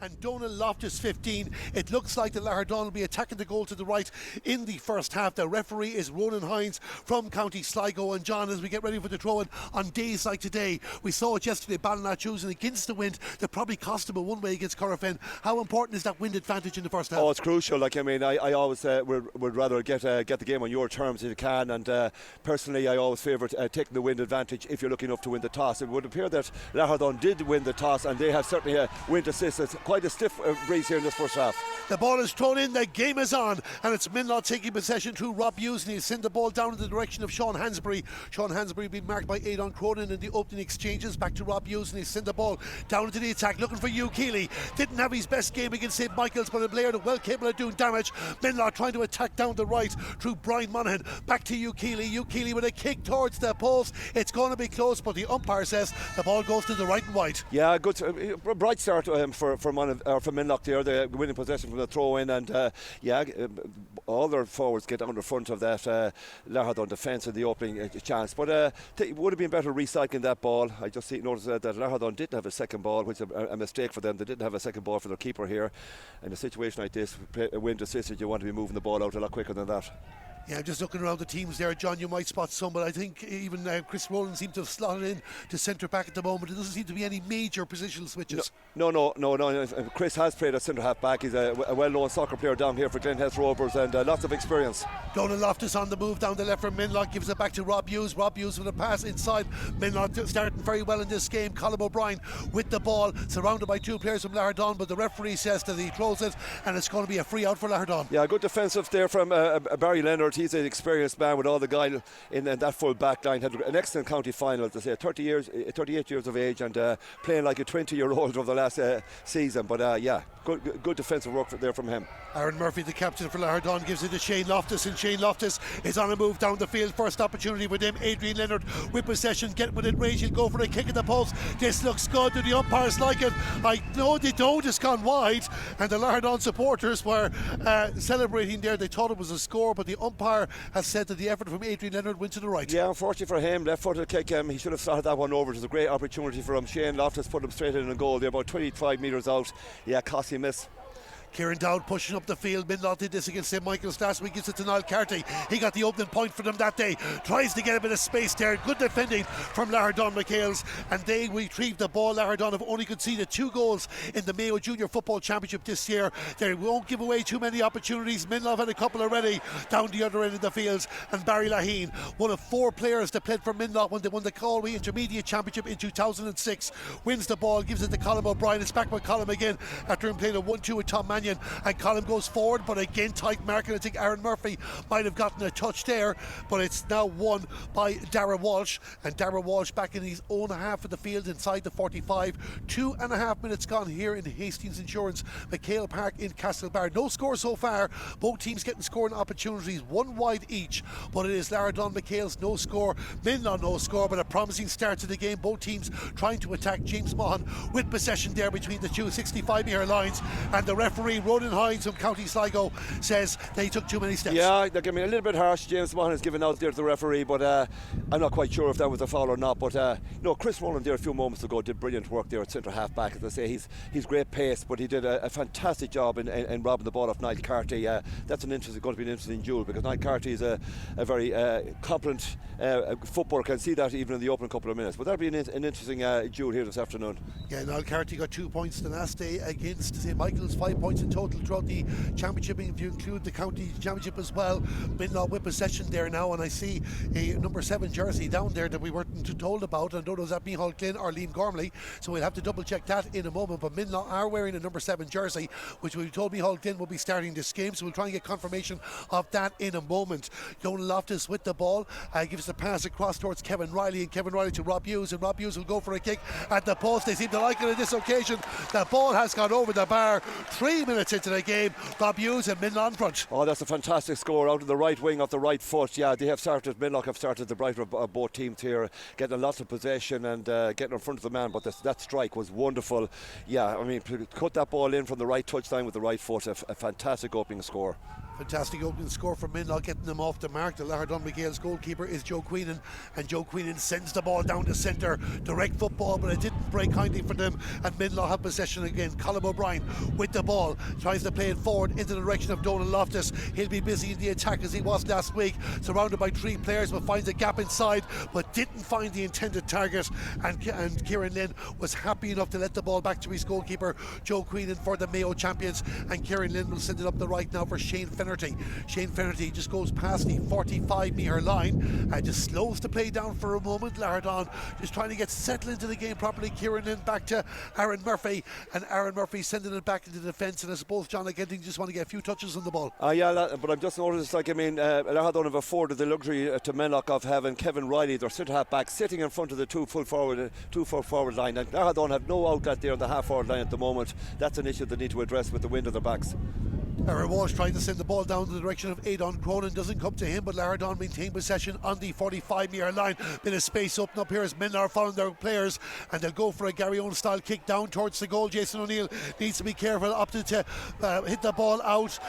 and Donal Loftus 15. It looks like the Lahardane will be attacking the goal to the right in the first half. The referee is Ronan Hines from County Sligo. And John, as we get ready for the throw-in on days like today, we saw it yesterday, Ballina choosing against the wind that probably cost him a one-way against Corofin. How important is that wind advantage in the first half? Oh, it's crucial. Like, I mean, I always would rather get the game on your terms if you can, and personally I always favour taking the wind advantage if you're lucky enough to win the toss. It would appear that Lahardane did win the toss, and they have certainly a wind assist. It's quite a stiff breeze here in this first half. The ball is thrown in, the game is on, and it's Menlough taking possession through Rob Hughes, and he'll send the ball down in the direction of Sean Hansbury. Sean Hansbury being marked by Aidan Cronin in the opening exchanges. Back to Rob Hughes, and he'll send the ball down into the attack, looking for Hugh Keeley. Didn't have his best game against St Michael's, but a player that well capable of doing damage. Menlough trying to attack down the right through Brian Monaghan. Back to Hugh Keeley. Hugh Keeley with a kick towards the post. It's going to be close, but the umpire says the ball goes to the right and wide. Yeah, good, bright start for Menlough there. The winning possession from the throw in, and all their forwards get on the front of that Lahardane defence in the opening chance. But it would have been better recycling that ball. I just noticed that Lahardane didn't have a second ball, which is a mistake for them. They didn't have a second ball for their keeper here. In a situation like this, wind assisted, you want to be moving the ball out a lot quicker than that. Yeah, just looking around the teams there, John, you might spot some, but I think even Chris Rowland seems to have slotted in to centre back at the moment. There doesn't seem to be any major positional switches. No. Chris has played at centre half back. He's a well-known soccer player down here for Glenhess Rovers, and lots of experience. Donal Loftus on the move down the left from Menlough, gives it back to Rob Hughes. Rob Hughes with a pass inside. Menlough starting very well in this game. Colm O'Brien with the ball, surrounded by two players from Lahardane, but the referee says that he throws it, and it's going to be a free out for Lahardane. Yeah, good defensive there from Barry Leonard. He's an experienced man with all the guy in that full back line. Had an excellent county final, to say, 38 years of age, and playing like a 20-year-old over the last season. But good defensive work there from him. Aaron Murphy, the captain for Lahardane, gives it to Shane Loftus, and Shane Loftus is on a move down the field. First opportunity with him. Adrian Leonard with possession, get within range, he'll go for a kick at the post. This looks good. Do the umpires like it? I know they don't. It's gone wide, and the Lahardane supporters were celebrating there. They thought it was a score, but the umpire has said that the effort from Adrian Leonard went to the right. Yeah, unfortunately for him, left-footed kick. He should have started that one over. It was a great opportunity for him. Shane Loftus put him straight in a goal. They're about 25 metres out. Yeah, costly miss. Kieran Dowd pushing up the field. Menlough did this against St Michael's last week. Gives it to Niall Carty. He got the opening point for them that day. Tries to get a bit of space there. Good defending from Lahardane McHales, and they retrieve the ball. Lahardane have only conceded 2 goals in the Mayo Junior Football Championship this year. They won't give away too many opportunities. Menlough had a couple already down the other end of the fields, and Barry Laheen, one of 4 players that played for Menlough when they won the Galway Intermediate Championship in 2006, wins the ball, gives it to Colm O'Brien. It's back with Colm again after him playing a 1-2 with Tom Mannion, and Colm goes forward, but again tight marking. I think Aaron Murphy might have gotten a touch there, but it's now won by Darragh Walsh, and Darragh Walsh back in his own half of the field inside the 45. 2.5 minutes gone here in Hastings Insurance McHale Park in Castlebar. No score so far. Both teams getting scoring opportunities, 1 wide each, but it is Lahardane McHale's no score, Menlough no score, but a promising start to the game. Both teams trying to attack. James Maughan with possession there between the two 65-metre lines, and the referee Ronan Hines from County Sligo says they took too many steps. Yeah, I mean, a little bit harsh. James Maughan has given out there to the referee, but I'm not quite sure if that was a foul or not. But Chris Rowland there a few moments ago did brilliant work there at centre half back. As I say, he's great pace, but he did a fantastic job in robbing the ball off Niall Carty. That's going to be an interesting duel, because Niall Carty is a very competent footballer. Can see that even in the opening couple of minutes. But that'll be an interesting duel here this afternoon. Yeah, Niall Carty got 2 points the last day against St Michael's, 5 points in total throughout the championship, if you include the county championship as well. Menlough with possession there now, and I see a number 7 jersey down there that we weren't told about. I don't know if that Micheál Glynn or Liam Gormley, so we'll have to double check that in a moment. But Menlough are wearing a number 7 jersey, which we told Micheál Glynn will be starting this game, so we'll try and get confirmation of that in a moment. Donal Loftus with the ball, gives the pass across towards Kevin Riley, and Kevin Riley to Rob Hughes, and Rob Hughes will go for a kick at the post. They seem to like it on this occasion. The ball has gone over the bar. 3 minutes into the game, Rob Hughes and Menlough in front. Oh, that's a fantastic score out of the right wing off the right foot. Yeah, Menlough have started the brighter of both teams here, getting a lot of possession and getting in front of the man, but that strike was wonderful. Yeah, I mean, cut that ball in from the right touchline with the right foot, a fantastic opening score. Fantastic opening score from Menlough, getting them off the mark. The Lahardane McHales goalkeeper is Joe Queenan, and Joe Queenan sends the ball down the centre. Direct football, but it didn't break kindly for them, and Menlough have possession again. Colm O'Brien with the ball, tries to play it forward into the direction of Donald Loftus. He'll be busy in the attack as he was last week, surrounded by 3 players, but finds a gap inside, but didn't find the intended target, and Kieran Lynn was happy enough to let the ball back to his goalkeeper, Joe Queenan, for the Mayo champions, and Kieran Lynn will send it up the right now for Shane Fennerty. Shane Fennerty just goes past the 45-metre line and just slows the play down for a moment. Lahardane just trying to get settled into the game properly. Kieran Lynn back to Aaron Murphy, and Aaron Murphy sending it back into the defence, and I suppose John again just want to get a few touches on the ball. Yeah, but I've just noticed, Lahardane have afforded the luxury to Menlough of having Kevin Riley, their centre half back, sitting in front of the two full forward line, and Lahardane have no outlet there on the half forward line at the moment. That's an issue they need to address with the wind at their backs. Aaron Walsh trying to send the ball down in the direction of Aidan Cronin, doesn't come to him, but Lahardane maintain possession on the 45-metre line. Bit of space open up here as Menlough are following their players, and they'll go for a Gary Owen style kick down towards the goal. Jason O'Neill needs to be careful, opted to hit the ball out.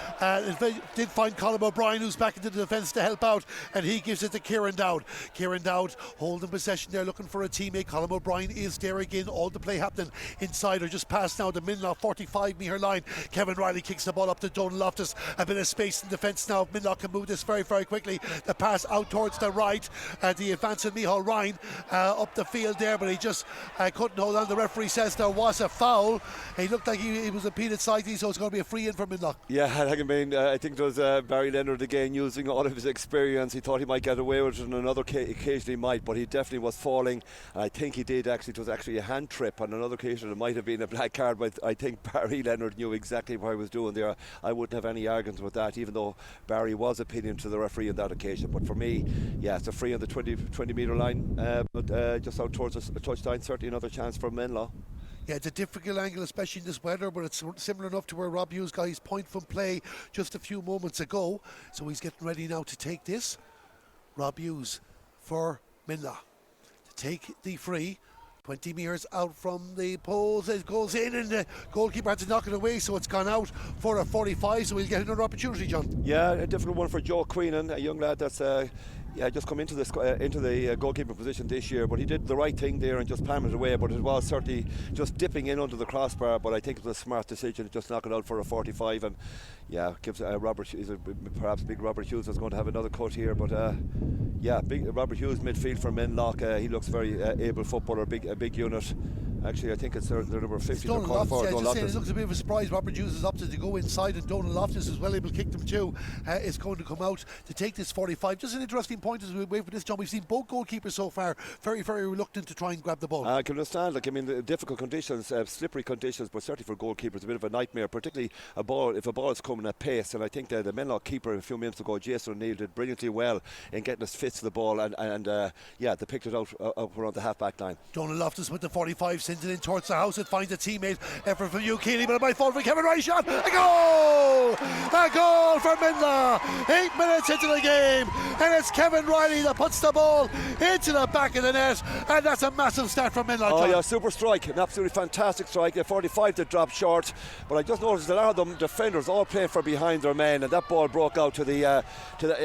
Did find Colm O'Brien, who's back into the defence to help out, and he gives it to Kieran Dowd. Kieran Dowd holding possession there, looking for a teammate. Colm O'Brien is there again, all the play happening inside or just past now the Menlough 45-metre line. Kevin Riley kicks the ball up to Donald Loftus. A bit of space in defence now. Menlough can move this very, very quickly. The pass out towards the right. The advance of McHale Ryan up the field there, but he just couldn't hold on. The referee says there was a foul. He looked like he was impeded slightly, so it's going to be a free in for Menlough. Yeah, I think it was Barry Leonard again using all of his experience. He thought he might get away with it, and another occasion he might, but he definitely was falling. And I think he did actually. It was actually a hand trip. On another occasion, it might have been a black card, but I think Barry Leonard knew exactly what he was doing there. I wouldn't have any arguments with that, even though Barry was opinion to the referee on that occasion. But for me, yeah, it's a free on the 20-metre line, but just out towards the touchline. Certainly another chance for Menlough. Yeah, it's a difficult angle, especially in this weather, but it's similar enough to where Rob Hughes got his point from play just a few moments ago. So he's getting ready now to take this. Rob Hughes for Menlough to take the free. 20 metres out from the post, it goes in, and the goalkeeper had to knock it away, so it's gone out for a 45, so we'll get another opportunity, John. Yeah, a different one for Joe Queenan, a young lad that's just come into the goalkeeping position this year, but he did the right thing there and just palmed it away, but it was certainly just dipping in under the crossbar, but I think it was a smart decision to just knock it out for a 45, and yeah, gives perhaps big Robert Hughes is going to have another cut here, but big Robert Hughes midfield for Menlough. He looks very able footballer, a big unit. Actually, I think it's their number 50. Donald Loftus, it looks a bit of a surprise. Robert Hughes is opted to go inside, and Donald Loftus is well able to kick them too. Is going to come out to take this 45. Just an interesting point as we wait for this, John. We've seen both goalkeepers so far very, very reluctant to try and grab the ball. I can understand. The difficult conditions, slippery conditions, but certainly for goalkeepers, a bit of a nightmare. Particularly if a ball is coming at pace. And I think the Menlough keeper a few minutes ago, Jason O'Neill, did brilliantly well in getting us fit to the ball, and they picked it out around the half back line. Donald Loftus with the 45. Sends it in towards the house. It finds a teammate. Effort from Hugh Keeley, but it might fall for Kevin Riley. Shot. A goal! A goal for Menlough. 8 minutes into the game, and it's Kevin Riley that puts the ball into the back of the net, and that's a massive start from Menlough. Oh yeah, super strike, an absolutely fantastic strike. The 45 that dropped short, but I just noticed that a lot of them defenders all playing for behind their men, and that ball broke out to the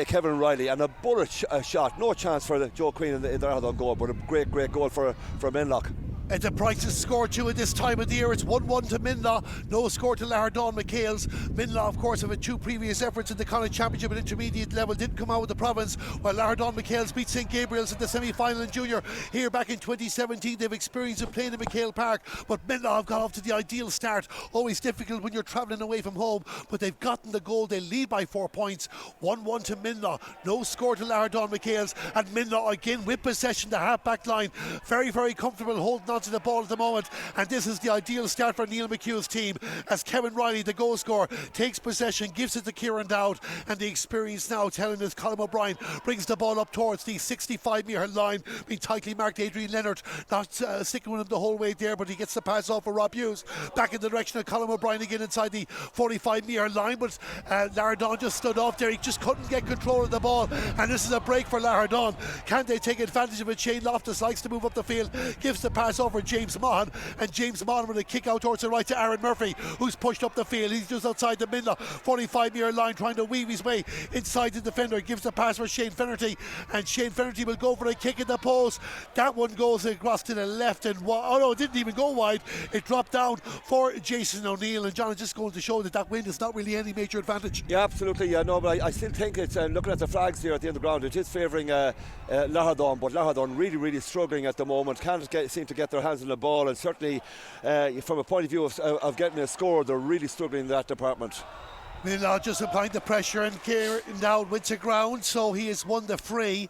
Kevin Riley, and a bullet shot. No chance for Joe Queen in the Lahardane goal, but a great goal for Menlough. The Prices score 2 at this time of the year. It's 1-1 to Menlough. No score to Lahardane McHales. Menlough, of course, have had 2 previous efforts in the Connacht Championship at intermediate level. Didn't come out with the province, while Lahardane McHales beat St Gabriel's in the semi-final in junior. Here back in 2017, they've experience of playing in McHale Park, but Menlough have got off to the ideal start. Always difficult when you're travelling away from home, but they've gotten the goal. They lead by 4 points. 1-1 to Menlough. No score to Lahardane McHales, and Menlough again with possession, the half-back line. Very, very comfortable holding on to the ball at the moment, and this is the ideal start for Neil McHugh's team as Kevin Riley, the goal scorer, takes possession, gives it to Kieran Dowd, and the experience now telling us Colm O'Brien brings the ball up towards the 65-metre line, being tightly marked. Adrian Leonard not sticking with him the whole way there, but he gets the pass off for Rob Hughes back in the direction of Colm O'Brien again inside the 45-metre line, but Lahardane just stood off there. He just couldn't get control of the ball, and this is a break for Lahardane. Can they take advantage of it? Shane Loftus likes to move up the field, gives the pass over James Maughan, and James Maughan with a kick out towards the right to Aaron Murphy, who's pushed up the field. He's just outside the Menlough 45-yard line, trying to weave his way inside the defender. Gives the pass for Shane Finnerty, and Shane Finnerty will go for a kick in the post. That one goes across to the left, and oh no, it didn't even go wide. It dropped down for Jason O'Neill, and John is just going to show that wind is not really any major advantage. Yeah, absolutely. Yeah, no, but I still think it's looking at the flags here at the end of the ground, it is favouring Lahardane, but Lahardane really struggling at the moment. Can't seem to get their hands on the ball, and certainly from a point of view of getting a score, they're really struggling in that department. Menlough just applying the pressure, and Kieran Dowd wins the ground, so he has won the free.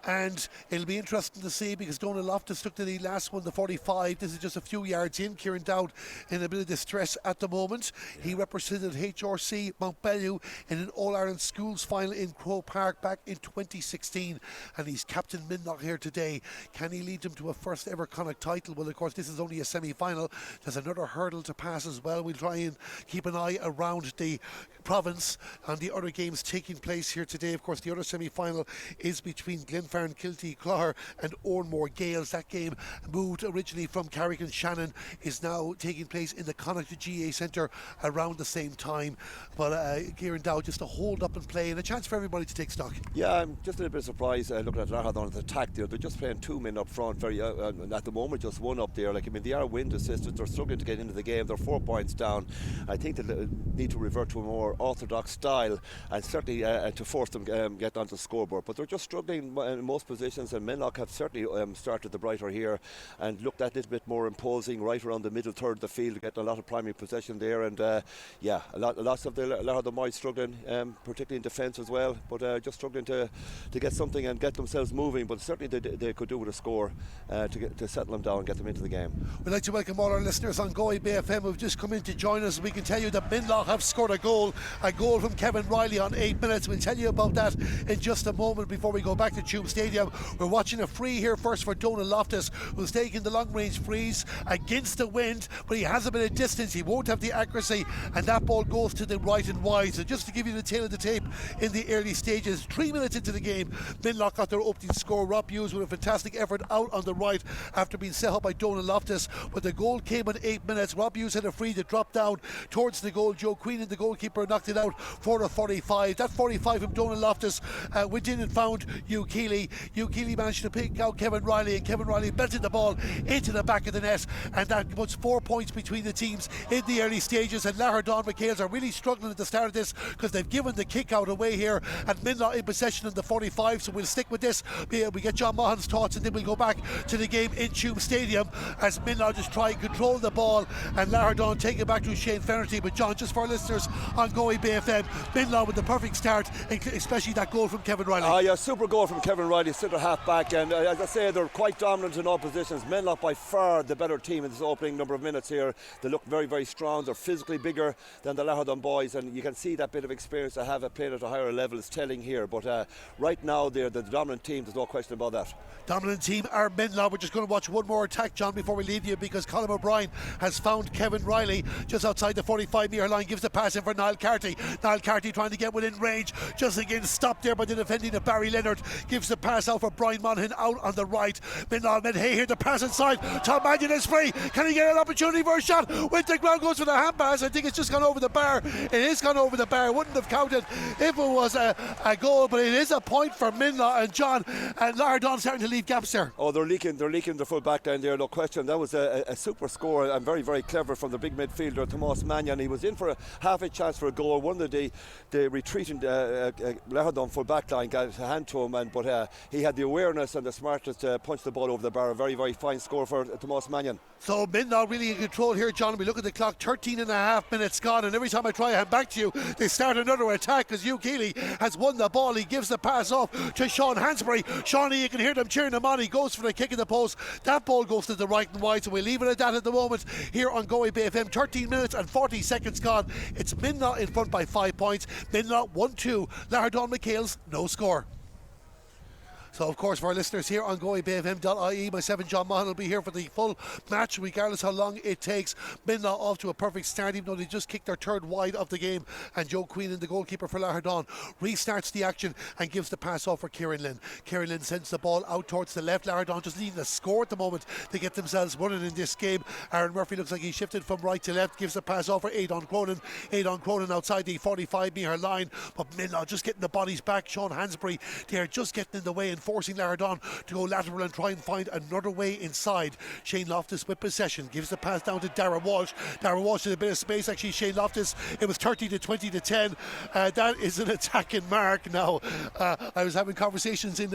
And it'll be interesting to see, because Donald Loftus took the lead last one, the 45. This is just a few yards in. Kieran Dowd in a bit of distress at the moment. He represented HRC Montbellew in an All-Ireland Schools final in Croke Park back in 2016, and he's captain Menlough here today. Can he lead them to a first ever Connacht title? Well, of course, this is only a semi-final. There's another hurdle to pass as well. We'll try and keep an eye around the province and the other games taking place here today. Of course, the other semi-final is between Glenfarne Kilty Clogher and Oranmore Gales. That game moved originally from Carrick and Shannon, is now taking place in the Connacht GAA Centre around the same time. But Kieran Dowd just a hold up and play, and a chance for everybody to take stock. Yeah, I'm just a little bit surprised looking at Lahardane attack there. They're just playing two men up front, very at the moment just one up there. They are wind assisted. They're struggling to get into the game. They're 4 points down. I think they need to revert to a more orthodox style, and certainly to force them get onto the scoreboard. But they're just struggling in most positions, and Menlough have certainly started the brighter here and looked at a little bit more imposing right around the middle third of the field, getting a lot of primary possession there, and lots of the Lahardane boys struggling, particularly in defence as well, but just struggling to get something and get themselves moving. But certainly they could do with a score to settle them down and get them into the game. We'd like to welcome all our listeners on Galway Bay FM who've just come in to join us. We can tell you that Menlough have scored a goal from Kevin Riley on 8 minutes. We'll tell you about that in just a moment. Before we go back to Tube Stadium, we're watching a free here first for Donald Loftus, who's taking the long range frees against the wind, but he has a bit of distance. He won't have the accuracy, and that ball goes to the right and wide. So just to give you the tail of the tape in the early stages, 3 minutes into the game, Menlough got their opening score. Rob Hughes with a fantastic effort out on the right after being set up by Donald Loftus, but the goal came in 8 minutes. Rob Hughes had a free that dropped down towards the goal. Joe Queenan, the goalkeeper, knocked it out for a 45. That 45 from Donald Loftus went in and found Hugh Keeley. Hugh Keeley managed to pick out Kevin Riley, and Kevin Riley belted the ball into the back of the net, and that puts 4 points between the teams in the early stages. And Lahardane McHales are really struggling at the start of this because they've given the kick out away here, and Menlough in possession in the 45. So we'll stick with this. We get John Maughan's thoughts, and then we'll go back to the game in Tube Stadium as Menlough just try and control the ball, and Lahardane take it back to Shane Finnerty. But John, just for our listeners on Galway Bay FM, Menlough with the perfect start, especially that goal from Kevin Riley. Yeah, super goal from Kevin Riley, centre half back, and as I say, they're quite dominant in all positions. Menlough by far the better team in this opening number of minutes here. They look very strong. They're physically bigger than the Lahardane boys, and you can see that bit of experience they have playing at a higher level is telling here. But right now they're the dominant team, there's no question about that. Dominant team are Menlough. We're just going to watch one more attack, John, before we leave you, because Colin O'Brien has found Kevin Riley just outside the 45-metre line, gives the pass in for Niall Carty. Niall Carty trying to get within range, just again stopped there by the defending of Barry Leonard, gives the pass out for Brian Monaghan out on the right. Menlough McHale here, the pass inside. Tom Mannion is free. Can he get an opportunity for a shot? With the ground, goes for the hand pass. I think it's just gone over the bar. It is gone over the bar. Wouldn't have counted if it was a goal, but it is a point for Menlough. And John, and Lahardane starting to leave gaps there. Oh, they're leaking the full back line there, no question. That was a super score and very clever from the big midfielder Tomas Mannion. He was in for half a chance for a goal. One of the retreating Lahardane full back line got a hand to him, but he had the awareness and the smartness to punch the ball over the bar. A very fine score for Tomas Mannion. So Menlough really in control here, John. We look at the clock, 13 and a half minutes gone, and every time I try and hand back to you, they start another attack because Hugh Keeley has won the ball. He gives the pass off to Sean Hansbury. Shawnee, you can hear them cheering him on. He goes for the kick in the post. That ball goes to the right and wide, so we'll leave it at that at the moment here on Galway Bay FM. 13 minutes and 40 seconds gone. It's Menlough in front by 5 points. Menlough 1-2. Lahardane McHales, no score. So, of course, for our listeners here on goabfm.ie, myself and John Mahon will be here for the full match, regardless how long it takes. Menlough off to a perfect start, even though they just kicked their third wide of the game. And Joe Queenan, the goalkeeper for Lahardane, restarts the action and gives the pass off for Kieran Lynn. Kieran Lynn sends the ball out towards the left. Lahardane just needing a score at the moment to get themselves running in this game. Aaron Murphy looks like he shifted from right to left, gives the pass off for Aidan Cronin. Aidan Cronin outside the 45-metre line, but Menlough just getting the bodies back. Sean Hansbury there just getting in the way and forcing Lahardane to go lateral and try and find another way inside. Shane Loftus with possession gives the pass down to Dara Walsh. Dara Walsh in a bit of space. Actually, Shane Loftus, it was 30 to 20 to 10. That is an attacking mark now. I was having conversations in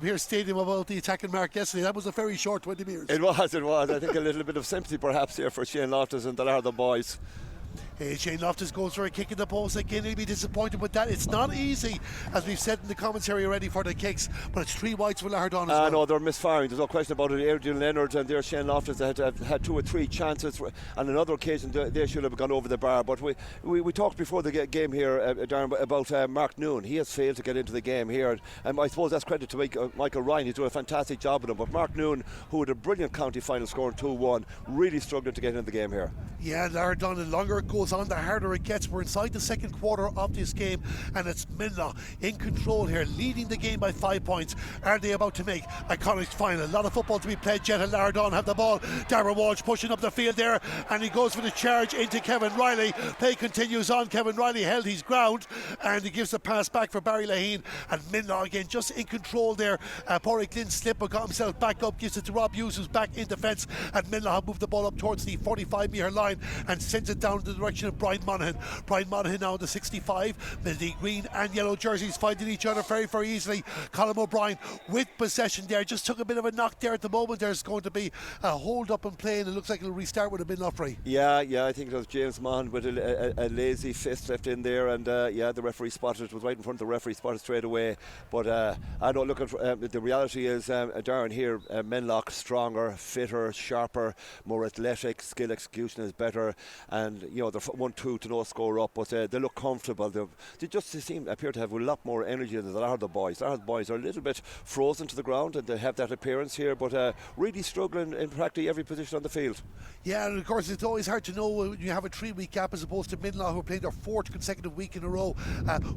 Pierce Stadium about the attacking mark yesterday. That was a very short 20 metres. It was. I think a little bit of sympathy perhaps here for Shane Loftus and the Lahardane boys. Shane Loftus goes for a kick in the post again. He'll be disappointed with that. It's not easy, as we've said in the commentary already, for the kicks, but it's 3 wides for Lahardane as well. No, they're misfiring. There's no question about it. Adrian Leonard and there Shane Loftus had 2 or 3 chances. On another occasion, they should have gone over the bar. But we talked before the game here, Darren, about Mark Noon. He has failed to get into the game here. And I suppose that's credit to Michael Ryan. He's doing a fantastic job with him. But Mark Noon, who had a brilliant county final scoring 2-1, really struggling to get into the game here. Yeah, Lahardane, the longer it goes on, the harder it gets. We're inside the second quarter of this game, and it's Menlough in control here, leading the game by 5 points. Are they about to make a Connacht final? A lot of football to be played yet, and Lahardane have the ball. Dara Walsh pushing up the field there, and he goes for the charge into Kevin Riley. Play continues on. Kevin Riley held his ground, and he gives the pass back for Barry Lahane, and Menlough again just in control there. Porrick Lynn slipped but got himself back up, gives it to Rob Hughes, who's back in defence, and Menlough have moved the ball up towards the 45-metre line and sends it down in the direction of Brian Monaghan. Brian Monaghan now in the 65. The green and yellow jerseys finding each other very, very easily. Colin O'Brien with possession there. Just took a bit of a knock there at the moment. There's going to be a hold up and play, and it looks like it'll restart with a Menlough free. Yeah, I think it was James Monaghan with a lazy fist left in there, and the referee spotted it. Was right in front of the referee, spotted straight away. But I don't look at the reality is Darren here, Menlough stronger, fitter, sharper, more athletic, skill execution is better, and they're 1-2 to no score up, but they look comfortable. They just appear to have a lot more energy than the Lahardane boys. The Lahardane boys are a little bit frozen to the ground, and they have that appearance here, but really struggling in practically every position on the field. Yeah, and of course it's always hard to know when you have a 3-week gap as opposed to Menlough, who are playing their 4th consecutive week in a row,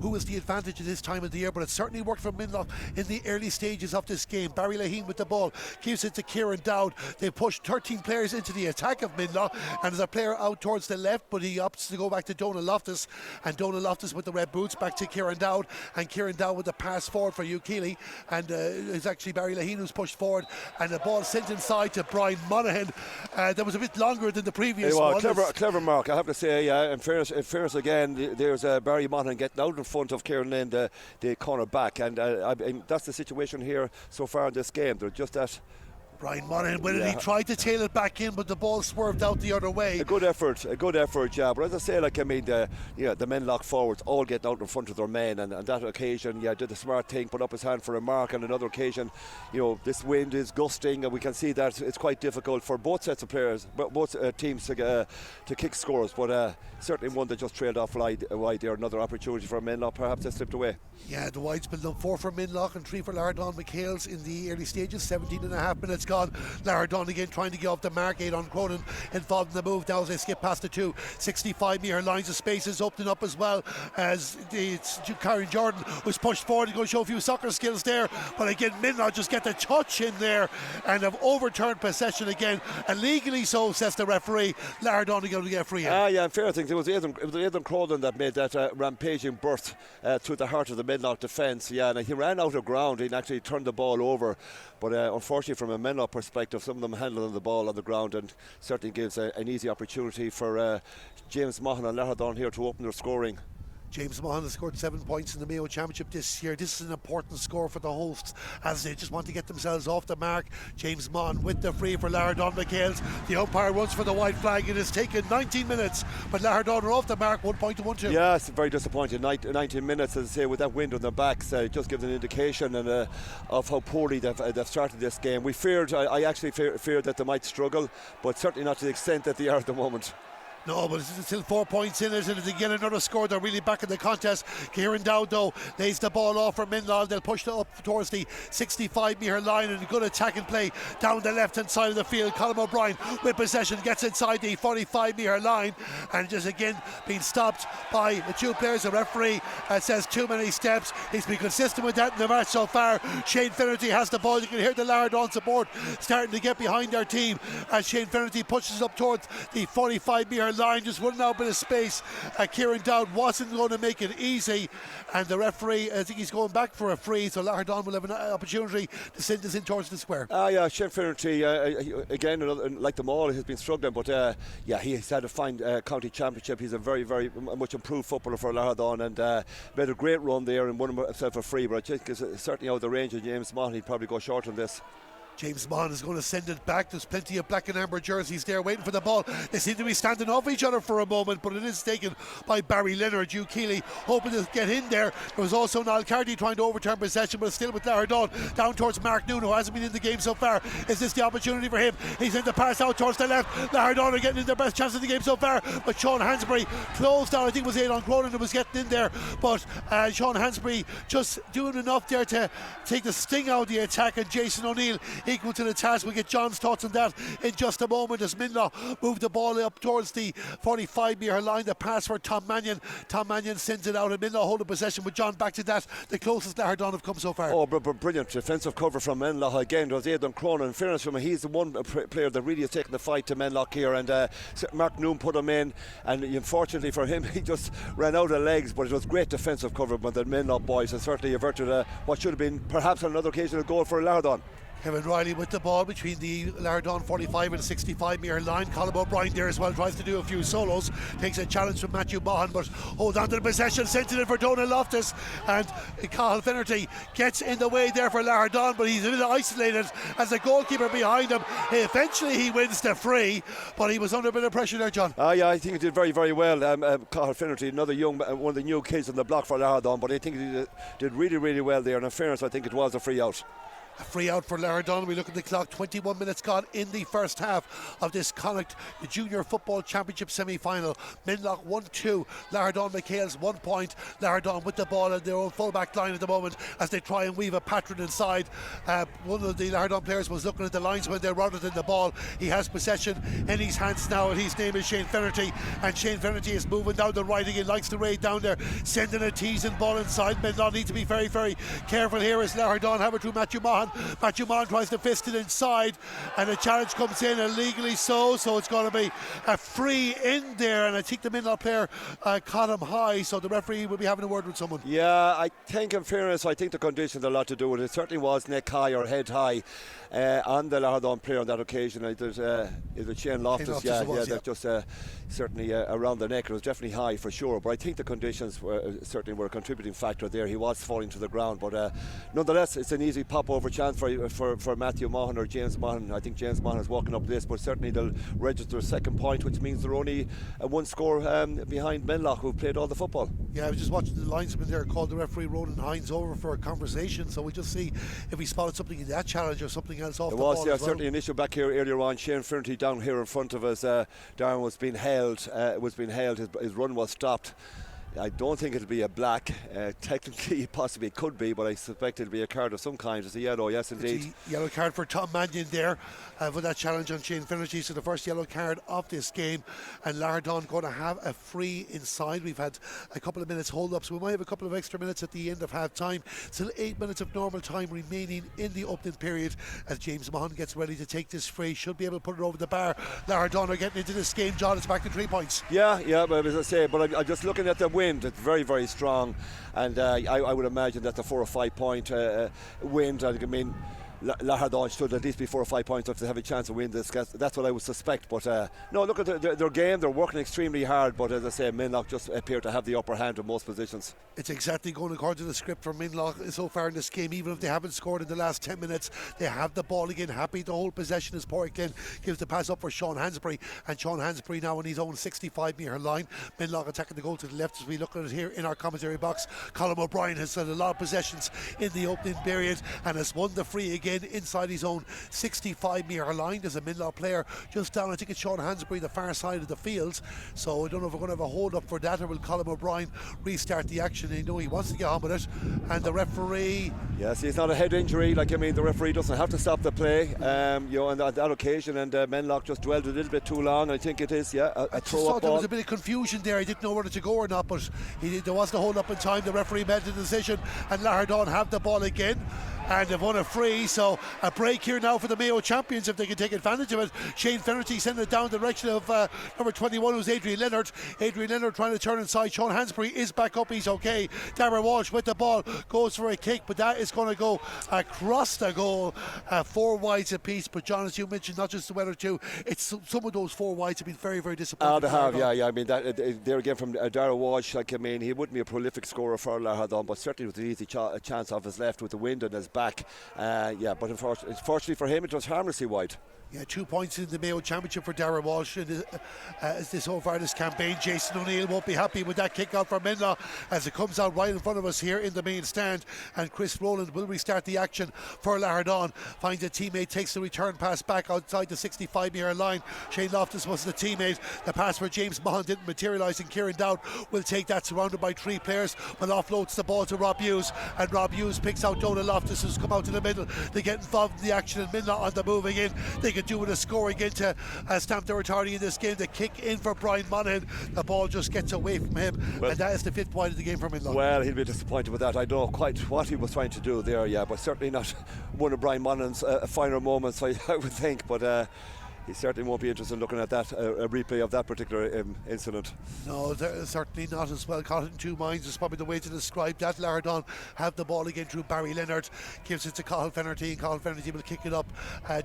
who is the advantage at this time of the year. But it certainly worked for Menlough in the early stages of this game. Barry Lahane with the ball gives it to Kieran Dowd. They pushed 13 players into the attack of Menlough, and there's a player out towards the left, but he opts to go back to Donal Loftus, and Donal Loftus with the red boots back to Kieran Dowd, and Kieran Dowd with the pass forward for Hugh Keeley, and it's actually Barry Lahane who's pushed forward, and the ball sent inside to Brian Monaghan. That was a bit longer than the previous one. Clever mark, I have to say. In fairness again, there's Barry Monaghan getting out in front of Kieran Lynn, the corner back, and that's the situation here so far in this game. They're just at Brian Monaghan, he tried to tail it back in, but the ball swerved out the other way. A good effort, yeah. But as I say, the Menlough forwards all getting out in front of their men, and on that occasion, did the smart thing, put up his hand for a mark. On another occasion, this wind is gusting, and we can see that it's quite difficult for both sets of players, both teams to kick scores. But certainly one that just trailed off wide there. Another opportunity for Menlough, perhaps they slipped away. Yeah, the wide's been done 4 for Menlough and 3 for Lahardane McHales in the early stages. 17.5 minutes gone. Lahardane again trying to get off the mark. Aidan Cronin involved in the move now as they skip past the 65-metre lines. of space is opening up as well, as it's Karen Jordan was pushed forward. He's going to show a few soccer skills there, but again Menlough just get the touch in there and have overturned possession again, illegally so, says the referee. Lahardane going to get a free hit. Yeah, fair things. It was Aidan Cronin that made that rampaging burst through the heart of the Menlough defence. Yeah, and he ran out of ground. He actually turned the ball over, but unfortunately from a Menlough perspective, some of them handling the ball on the ground, and certainly gives an easy opportunity for James Mahon and Lahardane here to open their scoring. James Mahon has scored 7 points in the Mayo Championship this year. This is an important score for the hosts as they just want to get themselves off the mark. James Mahon with the free for Lahardane McHales. The umpire runs for the white flag. It has taken 19 minutes, but Lahardane are off the mark, 1 point to 1-2. Yeah, it's very disappointing. 19 minutes, as I say, with that wind on their backs, it just gives an indication of how poorly they've started this game. I actually feared that they might struggle, but certainly not to the extent that they are at the moment. No, but it's still 4 points in it, and it's again another score. They're really back in the contest. Kieran Dowd, though, lays the ball off for Menlough. They'll push it up towards the 65-metre line, and a good attacking play down the left-hand side of the field. Colm O'Brien with possession gets inside the 45-metre line, and just again being stopped by the two players. The referee says too many steps. He's been consistent with that in the match so far. Shane Finnerty has the ball. You can hear the Lahardane support starting to get behind their team as Shane Finnerty pushes up towards the 45-metre line, just running out a bit of space. Kieran Dowd wasn't going to make it easy, and the referee, I think he's going back for a free, so Lahardane will have an opportunity to send this in towards the square. Yeah, Shane Finnerty, again, like them all, has been struggling, but he's had a fine county championship. He's a very, very much improved footballer for Lahardane, and made a great run there and won himself a free, but I think it's certainly out of the range of James Mahon. He'd probably go short on this. James Mahon is going to send it back. There's plenty of black and amber jerseys there waiting for the ball. They seem to be standing off each other for a moment, but it is taken by Barry Leonard. Hugh Keeley hoping to get in there. There was also Niall Carty trying to overturn possession, but still with Lahardane down towards Mark Noon, who hasn't been in the game so far. Is this the opportunity for him? He's in the pass out towards the left. Lahardane are getting in their best chance of the game so far, but Sean Hansbury closed down. I think it was Aidan Cronin who was getting in there, but Sean Hansbury just doing enough there to take the sting out of the attack, and Jason O'Neill equal to the task. We'll get John's thoughts on that in just a moment as Menlough move the ball up towards the 45-metre line. The pass for Tom Mannion. Tom Mannion sends it out, and Menlough holding possession. With John back to that, the closest Lahardane have come so far. Oh, brilliant defensive cover from Menlough again. There was Aidan Cronin. In fairness from him, he's the one player that really has taken the fight to Menlough here, and Mark Noon put him in, and unfortunately for him, he just ran out of legs, but it was great defensive cover by the Menlough boys, and certainly averted what should have been perhaps on another occasion a goal for Lahardane. Kevin Riley with the ball between the Lahardane 45 and 65-metre line. Colm O'Brien there as well, tries to do a few solos, takes a challenge from Matthew Mahon, but holds on to the possession, sends it in for Donald Loftus, and Cathal Finnerty gets in the way there for Lahardane, but he's a little isolated as the goalkeeper behind him. Eventually he wins the free, but he was under a bit of pressure there, John. Yeah, I think he did very, very well. Cathal Finnerty, another young, one of the new kids on the block for Lahardane, but I think he did really, really well there, and in fairness I think it was a free out. A free out for Lahardane. We look at the clock, 21 minutes gone in the first half of this Connacht Junior Football Championship Semi-Final. Menlough 1-2, Lahardane McHales 1 point. Lahardane with the ball at their own full-back line at the moment as they try and weave a pattern inside. One of the Lahardane players was looking at the linesman there rather than the ball. He has possession in his hands now, and his name is Shane Finnerty, and Shane Finnerty is moving down the right again, likes to raid down there, sending a teasing ball inside. Menlough need to be very, very careful here as Lahardane have it through Matthew Mahon. Matthew Mahon tries to fist it inside, and the challenge comes in illegally so it's going to be a free in there, and I think the Menlough player caught him high, so the referee will be having a word with someone. Yeah, I think in fairness, I think the conditions had a lot to do with it. It certainly was neck high or head high on the Lahardane player on that occasion. There's Shane Loftus, that's just certainly around the neck. It was definitely high for sure, but I think the conditions certainly were a contributing factor there. He was falling to the ground, but nonetheless it's an easy pop over chance for Matthew Mahon or James Mahon. I think James Mahon is walking up this, but certainly they'll register a second point, which means they're only one score behind Menlough, who've played all the football. Yeah, I was just watching the linesman there called the referee Ronan Hines over for a conversation, so we just see if he spotted something in that challenge or something else off the ball. There was certainly an issue back here earlier on. Shane Finnerty down here in front of us. Darren was being held. His run was stopped. I don't think it'll be a black. Technically, possibly it could be, but I suspect it'll be a card of some kind. It's a yellow, yes, indeed. It's a yellow card for Tom Mannion there for that challenge on Shane Finnerty. So the first yellow card of this game, and Lahardane going to have a free inside. We've had a couple of minutes hold up, so we might have a couple of extra minutes at the end of half time. Still 8 minutes of normal time remaining in the opening period as James Mahon gets ready to take this free. Should be able to put it over the bar. Lahardane are getting into this game, John. It's back to 3 points. Yeah, but as I say, but I'm just looking at the wind. It's very, very strong, and I would imagine that the 4 or 5 point wind, I mean, Lahardane should at least be 4 or 5 points if they have a chance of winning this. That's what I would suspect. But no, look at their game. They're working extremely hard. But as I say, Menlough just appear to have the upper hand in most positions. It's exactly going according to the script for Menlough so far in this game. Even if they haven't scored in the last 10 minutes, they have the ball again. Happy to hold possession as Porrick gives the pass up for Sean Hansbury. And Sean Hansbury now on his own 65-metre line. Menlough attacking the goal to the left as we look at it here in our commentary box. Colm O'Brien has had a lot of possessions in the opening period and has won the free again. again inside his own 65-metre line. There's a Menlough player just down, I think it's Sean Hansbury, the far side of the field. So I don't know if we're going to have a hold up for that, or will Colin O'Brien restart the action. He know he wants to get on with it. And the referee, yes, it's not a head injury. Like, I mean, the referee doesn't have to stop the play, you know, on that occasion. And Menlough just dwelled a little bit too long. I think it is, yeah, a throw up ball. There was a bit of confusion there. I didn't know whether to go or not, but there wasn't a hold up in time. The referee made the decision, and Lahardane have the ball again, and they've won a free. So a break here now for the Mayo champions if they can take advantage of it. Shane Finnerty sending it down the direction of number 21, who's Adrian Leonard. Adrian Leonard trying to turn inside. Sean Hansbury is back up, he's okay. Darragh Walsh with the ball goes for a kick, but that is going to go across the goal. 4 wides apiece. But John, as you mentioned, not just the weather too, it's some of those 4 wides have been very, very disappointing. They have, yeah. I mean, there again from Darragh Walsh. Like, I mean, he wouldn't be a prolific scorer for Lahardane, but certainly with an easy chance off his left with the wind on his back. But unfortunately for him, it was harmlessly wide. Yeah, 2 points in the Mayo Championship for Darragh Walsh so far this campaign. Jason O'Neill won't be happy with that kick out for Menlough as it comes out right in front of us here in the main stand, and Chris Rowland will restart the action for Lahardane. Finds a teammate, takes the return pass back outside the 65-metre line. Shane Loftus was the teammate. The pass for James Maughan didn't materialise, and Kieran Dowd will take that, surrounded by 3 players, but offloads the ball to Rob Hughes, and Rob Hughes picks out Donald Loftus, who's come out to the middle. They get involved in the action, and Menlough on the moving in. They could do with a score again to stamp their authority in this game. The kick in for Brian Monaghan, the ball just gets away from him, and that is the 5th point of the game for Menlough. Well, he'll be disappointed with that. I don't know quite what he was trying to do there, but certainly not one of Brian Monaghan's finer moments, I would think, but he certainly won't be interested in looking at that a replay of that particular incident. No, certainly not as well. Caught it in 2 minds is probably the way to describe that. Lahardane have the ball again through Barry Leonard, gives it to Cathal Finnerty, and Cathal Finnerty will kick it up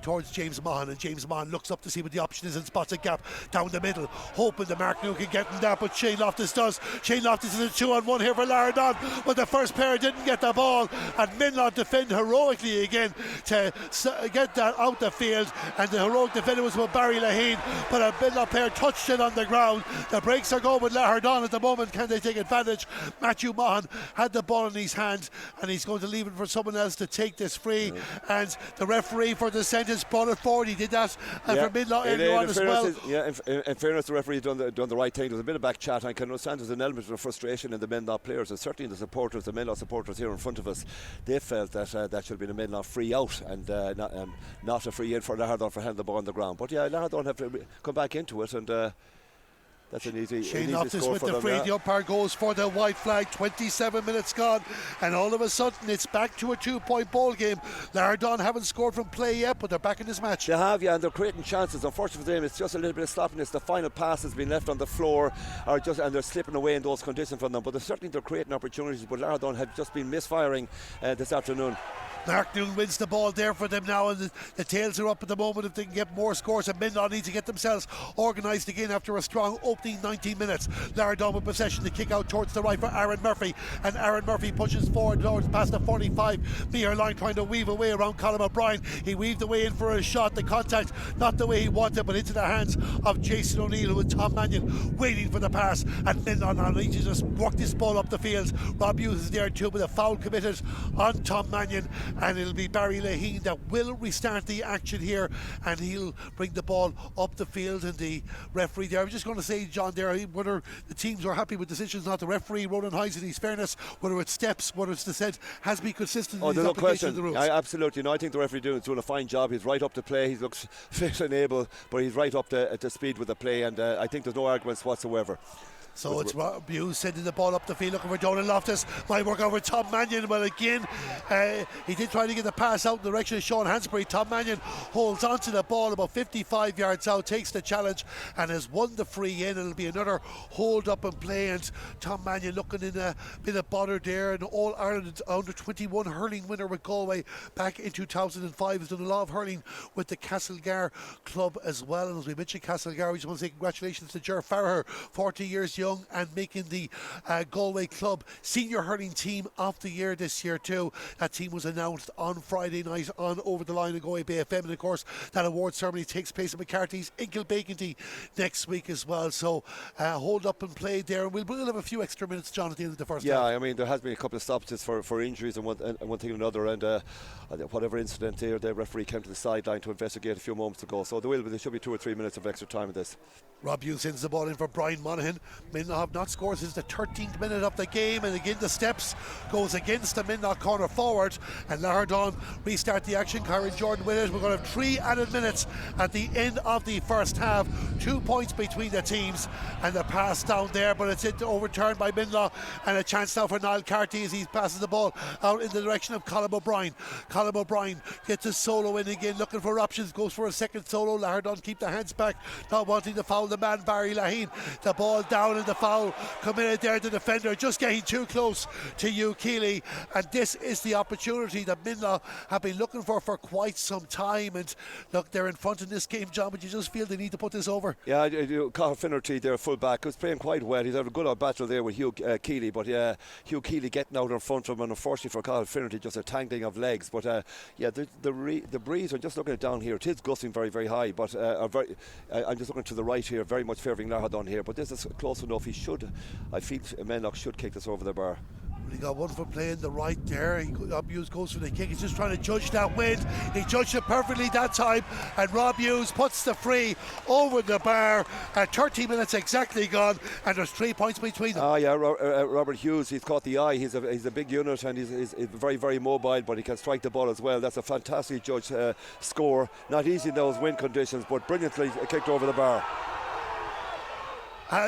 towards James Maughan, and James Maughan looks up to see what the option is and spots a gap down the middle, hoping the Mark New can get in that, but Shane Loftus does. Shane Loftus is a 2-on-1 here for Lahardane, but the first player didn't get the ball, and Menlough defend heroically again to get that out the field, and the heroic defender was with Barry Lahane, but a Menlough player touched it on the ground. The breaks are going with Lahardane at the moment. Can they take advantage? Matthew Maughan had the ball in his hand, and he's going to leave it for someone else to take this free, and the referee for the sentence brought it forward. He did that for Menlough earlier on as well. In fairness, the referee done the right thing. There was a bit of back chat. I can understand there's an element of frustration in the Menlough players, and certainly the supporters, the Menlough supporters here in front of us. They felt that that should have been a Menlough free out, and not a free in for Lahardane for having the ball on the ground. But Lahardane have to come back into it, and that's an easy Shane Loftus score with for the them. free. The umpire goes for the white flag. 27 minutes gone, and all of a sudden it's back to a 2-point ball game. Lahardane haven't scored from play yet, but they're back in this match. They have, and they're creating chances. Unfortunately for them, it's just a little bit of sloppiness. The final pass has been left on the floor, and they're slipping away in those conditions from them. But they're creating opportunities. But Lahardane have just been misfiring this afternoon. Mark Noon wins the ball there for them now, and the tails are up at the moment if they can get more scores, and Menlough need to get themselves organised again after a strong opening 19 minutes. Lahardane with possession, the kick out towards the right for Aaron Murphy, and Aaron Murphy pushes forward towards past the 45-metre line, trying to weave away around Colin O'Brien. He weaved away in for a shot, the contact not the way he wanted, but into the hands of Jason O'Neill with Tom Mannion waiting for the pass, and Menlough now need to just work this ball up the field. Rob Hughes is there too, with a foul committed on Tom Mannion, and it'll be Barry Lahane that will restart the action here, and he'll bring the ball up the field. And the referee there, I was just going to say, John, there, whether the teams are happy with decisions, not the referee, Ronan Hines, in his fairness, whether it's steps, whether it's dissent, has to be consistent in his application of the rules. Absolutely. No, I think the referee is doing a fine job. He's right up to play. He looks fit and able, but he's right up to speed with the play, and I think there's no arguments whatsoever. So it's Rob Hughes sending the ball up the field, looking for Donald Loftus. Might work over Tom Mannion. Well, again, he did try to get the pass out in the direction of Sean Hansbury. Tom Mannion holds on to the ball about 55 yards out, takes the challenge, and has won the free in. It'll be another hold up and play, and Tom Mannion looking in a bit of bother there. An All-Ireland under-21 hurling winner with Galway back in 2005. Has done a lot of hurling with the Castlebar club as well. And as we mentioned Castlebar, we just want to say congratulations to Ger Farrer, 40 years young and making the Galway Club Senior Hurling Team of the Year this year too. That team was announced on Friday night on Over the Line in Galway Bay FM, and of course that award ceremony takes place at McCarthy's in Kilbakenty next week as well. So hold up and play there, and we'll have a few extra minutes, John, at the end of the first half. Yeah, I mean, there has been a couple of stoppages for injuries and one thing and another, and whatever incident there, the referee came to the sideline to investigate a few moments ago. So there should be 2 or 3 minutes of extra time in this. Rob Hughes sends the ball in for Brian Monaghan. Menlough have not scored since the 13th minute of the game, and again the steps goes against the Menlough corner forward, and Lahardane restart the action. Kyron Jordan with it. We're going to have 3 added minutes at the end of the first half. 2 points between the teams, and the pass down there, but it's overturned by Menlough, and a chance now for Niall Carty as he passes the ball out in the direction of Colm O'Brien. Colm O'Brien gets a solo in again, looking for options, goes for a second solo. Lahardane keep their hands back, not wanting to foul the man Barry Lahane. The ball down and the foul committed there. The defender just getting too close to Hugh Keeley, and this is the opportunity that Menlough have been looking for quite some time. And look, they're in front in this game, John, but you just feel they need to put this over. Yeah, Cathal Finnerty, their full back, was playing quite well. He's had a good old battle there with Hugh Keeley, but yeah, Hugh Keeley getting out in front of him, and unfortunately for Cathal Finnerty, just a tangling of legs. But the breeze, I'm just looking at down here, it is gusting very, very high, but I'm just looking to the right here, very much favouring Lahardane here, but this is close enough. I feel Menlough should kick this over the bar. He got one for play in the right there. Rob Hughes goes for the kick. He's just trying to judge that wind. He judged it perfectly that time, and Rob Hughes puts the free over the bar. 30 minutes exactly gone, and there's 3 points between them. Robert Hughes, he's caught the eye. He's a big unit, and he's very, very mobile, but he can strike the ball as well. That's a fantastic judged score. Not easy in those wind conditions, but brilliantly kicked over the bar.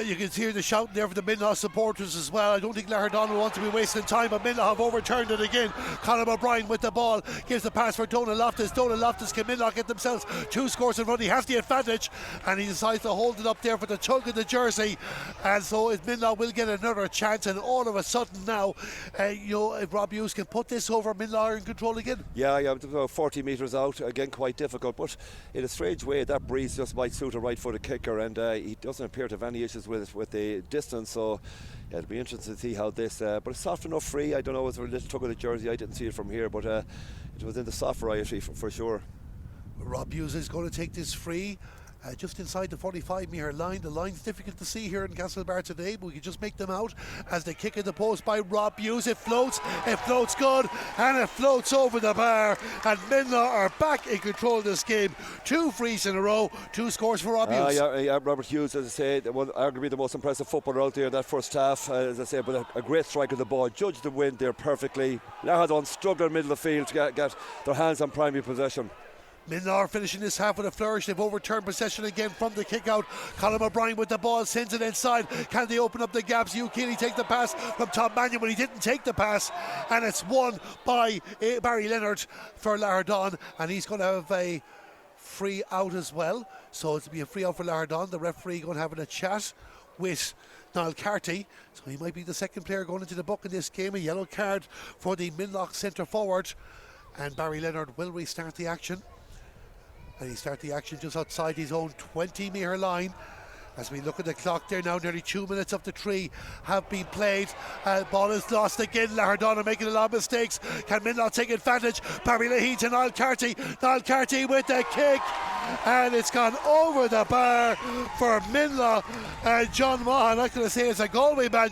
You can hear the shouting there for the Menlough supporters as well. I don't think Lahardane will want to be wasting time, but Menlough have overturned it again. Colm O'Brien with the ball, gives the pass for Donal Loftus. Donal Loftus, can Menlough get themselves 2 scores in front? He has the advantage, and he decides to hold it up there for the tug of the jersey, and so Menlough will get another chance. And all of a sudden now, if Rob Hughes can put this over, Menlough are in control again. Yeah, about 40 metres out, again quite difficult, but in a strange way that breeze just might suit a right-footed kicker, and he doesn't appear to have any issues with the distance, so yeah, it'll be interesting to see how this but it's soft enough free. I don't know, it was a little tug of the jersey, I didn't see it from here, but it was in the soft variety for sure. Rob Hughes is going to take this free just inside the 45-metre line. The line's difficult to see here in Castlebar today, but we can just make them out as they kick at the post by Rob Hughes. It floats good, and it floats over the bar, and Menlough are back in control of this game. 2 frees in a row, 2 scores for Rob Hughes. Robert Hughes, as I say, arguably the most impressive footballer out there in that first half, as I say, but a great strike of the ball, judged the wind there perfectly. Lahardane struggled in the middle of the field to get their hands on primary possession. Menlough are finishing this half with a flourish. They've overturned possession again from the kick out. Colm O'Brien with the ball, sends it inside. Can they open up the gaps? Hugh Keeley take the pass from Tom Mannion, but he didn't take the pass, and it's won by Barry Leonard for Lahardane, and he's going to have a free out as well. So it'll be a free out for Lahardane. The referee going to have a chat with Niall Carty, so he might be the second player going into the book in this game. A yellow card for the Menlough centre forward, and Barry Leonard will restart the action. And he starts the action just outside his own 20-metre line. As we look at the clock there now, nearly 2 minutes of the 3 have been played. Ball is lost again. Lahardane are making a lot of mistakes. Can Menlough take advantage? Barry Lahane to Niall Carty. Niall Carty with the kick, and it's gone over the bar for Menlough. John Mahan, I'm going to say, as a Galway man,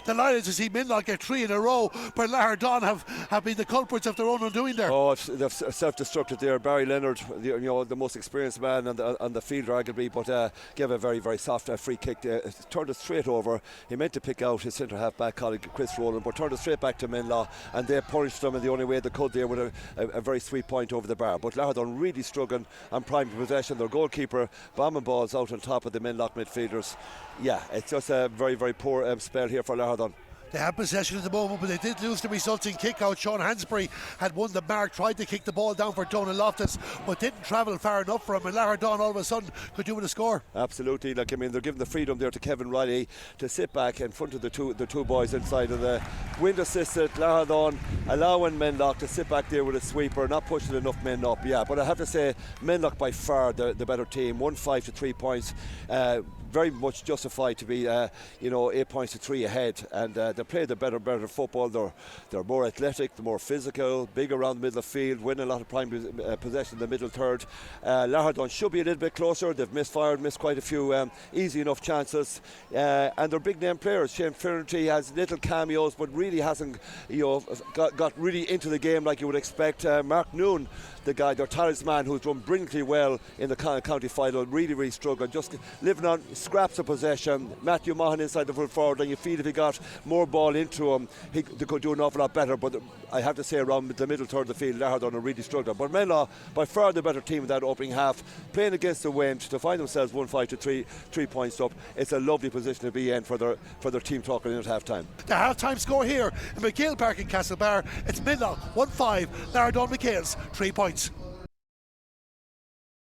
delighted to see Menlough get 3 in a row, but Lahardane have been the culprits of their own undoing there. Oh, they've self-destructed there. Barry Leonard, the most experienced man on the field arguably, but gave a very, very soft free kick, turned it straight over. He meant to pick out his centre half back colleague Chris Rowland, but turned it straight back to Menlough, and they punished them in the only way they could there with a very sweet point over the bar. But Lahardane really struggling on prime possession. Their goalkeeper bombing balls out on top of the Menlough midfielders. Yeah, it's just a very, very poor spell here for Lahardane. They have possession at the moment, but they did lose the resulting kick out. Sean Hansbury had won the mark, tried to kick the ball down for Donald Loftus, but didn't travel far enough for him, and Lahardane all of a sudden could do with a score. Absolutely. Like, I mean, they're giving the freedom there to Kevin Riley to sit back in front of the two boys inside of the wind assisted. Lahardane allowing Menlough to sit back there with a sweeper, not pushing enough men up. Yeah, but I have to say Menlough by far the better team. 1-5 to 3 points. Very much justified to be 8 points to 3 ahead, and they play the better football. They're more athletic, they're more physical, big around the middle of the field, win a lot of prime possession in the middle third. Lahardane should be a little bit closer. They've missed quite a few easy enough chances, and they're big name players. Shane Finnerty has little cameos, but really hasn't got really into the game like you would expect. Mark Noon, the guy, their talisman, who's done brilliantly well in the county final, really struggling, just living on scraps of possession. Matthew Mahan inside the full forward, and you feel if he got more ball into him, they could do an awful lot better. But I have to say, around the middle third of the field, Lahardane are really struggling. But Menlough, by far the better team in that opening half, playing against the wind to find themselves 1-5 to 3 points up. It's a lovely position to be in for their team talking in at half time. The half time score here in McHale Park in Castlebar, it's Menlough 1-5, Lahardane McHales 3 points.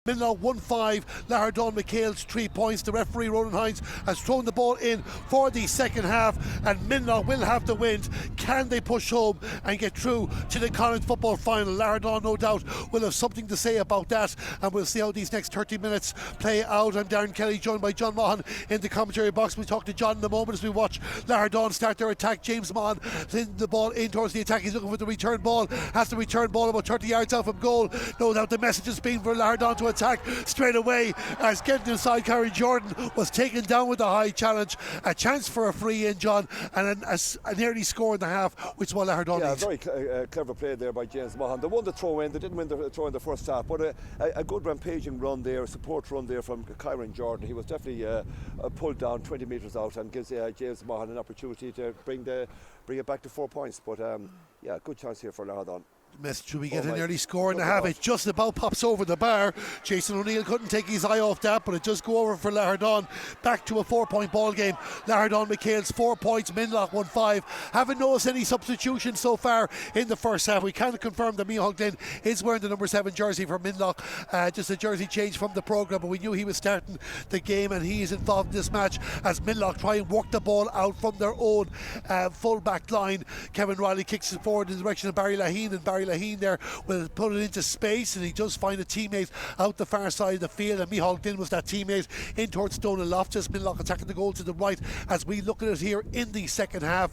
Menlough 1-5, Lahardane McHales 3 points. The referee Ronan Hines has thrown the ball in for the second half, and Menlough will have the wind. Can they push home and get through to the Connacht football final? Lahardane no doubt will have something to say about that, and we'll see how these next 30 minutes play out. I'm Darren Kelly, joined by John Mahan in the commentary box. We talk to John in a moment as we watch Lahardane start their attack. James Mahan sends the ball in towards the attack. He's looking for the return ball, has the return ball about 30 yards out from goal. No doubt the message has been for Lahardane to attack straight away, as getting inside Karen Jordan was taken down with a high challenge. A chance for a free in, John, and a nearly score in the half, which is what Lahardane needs. Very clever play there by James Mahan. They won the throw in, they didn't win the throw in the first half, but a good rampaging run there, a support run there from Kieran Jordan. He was definitely pulled down 20 metres out, and gives James Mahan an opportunity to bring it back to 4 points. But good chance here for Lahardane. Message, we get an early score in the half. It just about pops over the bar. Jason O'Neill couldn't take his eye off that, but it does go over for Lahardane. Back to a 4 point ball game. Lahardane McHales 4 points, Menlough 1-5. Haven't noticed any substitutions so far in the first half. We can't confirm that Micheál Glynn is wearing the number 7 jersey for Menlough. Just a jersey change from the programme, but we knew he was starting the game, and he is involved in this match as Menlough try and work the ball out from their own full back line. Kevin Riley kicks it forward in the direction of Barry Lahine, and Barry Lahine there will put it into space, and he does find a teammate out the far side of the field, and Micheál Glynn was that teammate in towards Donald Loftus. Menlough attacking the goal to the right as we look at it here in the second half.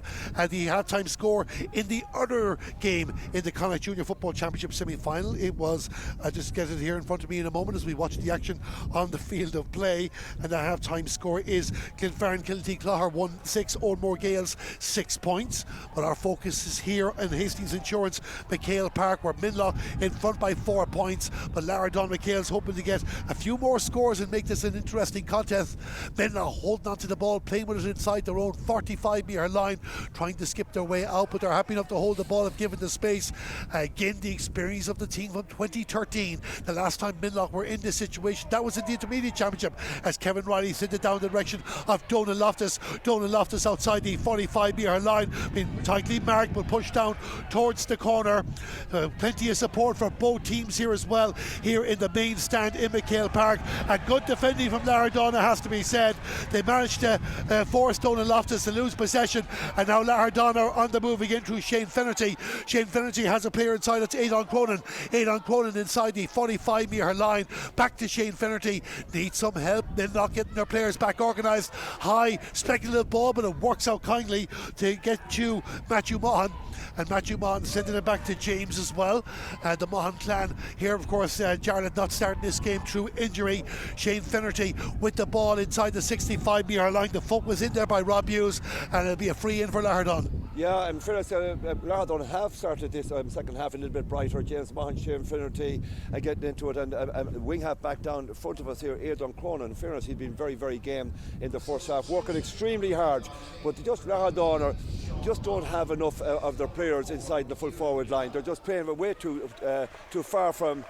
The half-time score in the other game in the Connacht Junior Football Championship Semi-Final, it was, I'll just get it here in front of me in a moment as we watch the action on the field of play, and the half-time score is Glenfarne Kilty Clogher 1-6, Oldmore Gales 6 points. But our focus is here in Hastings Insurance McHale Park, where Menlough in front by 4 points, but Lahardane McHales hoping to get a few more scores and make this an interesting contest. Menlough holding on to the ball, playing with it inside their own 45-metre line, trying to skip their way out, but they're happy enough to hold the ball if given the space. Again, the experience of the team from 2013, the last time Menlough were in this situation, that was in the Intermediate Championship, as Kevin Riley sent it down the direction of Donald Loftus. Donald Loftus outside the 45-metre line, being tightly marked but pushed down towards the corner. Plenty of support for both teams here as well, here in the main stand in McHale Park. And good defending from Lahardane, it has to be said. They managed to force Donald Loftus to lose possession, and now Lahardane are on the move again through Shane Finnerty. Shane Finnerty has a player inside, it's Aidan Cronin. Aidan Cronin inside the 45-metre line. Back to Shane Finnerty. Needs some help. They're not getting their players back organised. High speculative ball, but it works out kindly to get to Matthew Mahan. And Matthew Mahan sending it back to James as well. The Mahan clan here, of course, Jarlath not starting this game through injury. Shane Finnerty with the ball inside the 65-metre line. The foot was in there by Rob Hughes, and it'll be a free in for Lahardane. Yeah, in fairness, Lahardane have started this second half a little bit brighter. James Mahan, Shane Finnerty getting into it, and wing half back down in front of us here, Aidan Cronin. In fairness, he'd been very game in the first half, working extremely hard, but just Lahardane are just don't have enough of their players inside the full forward line. They're just playing way too far from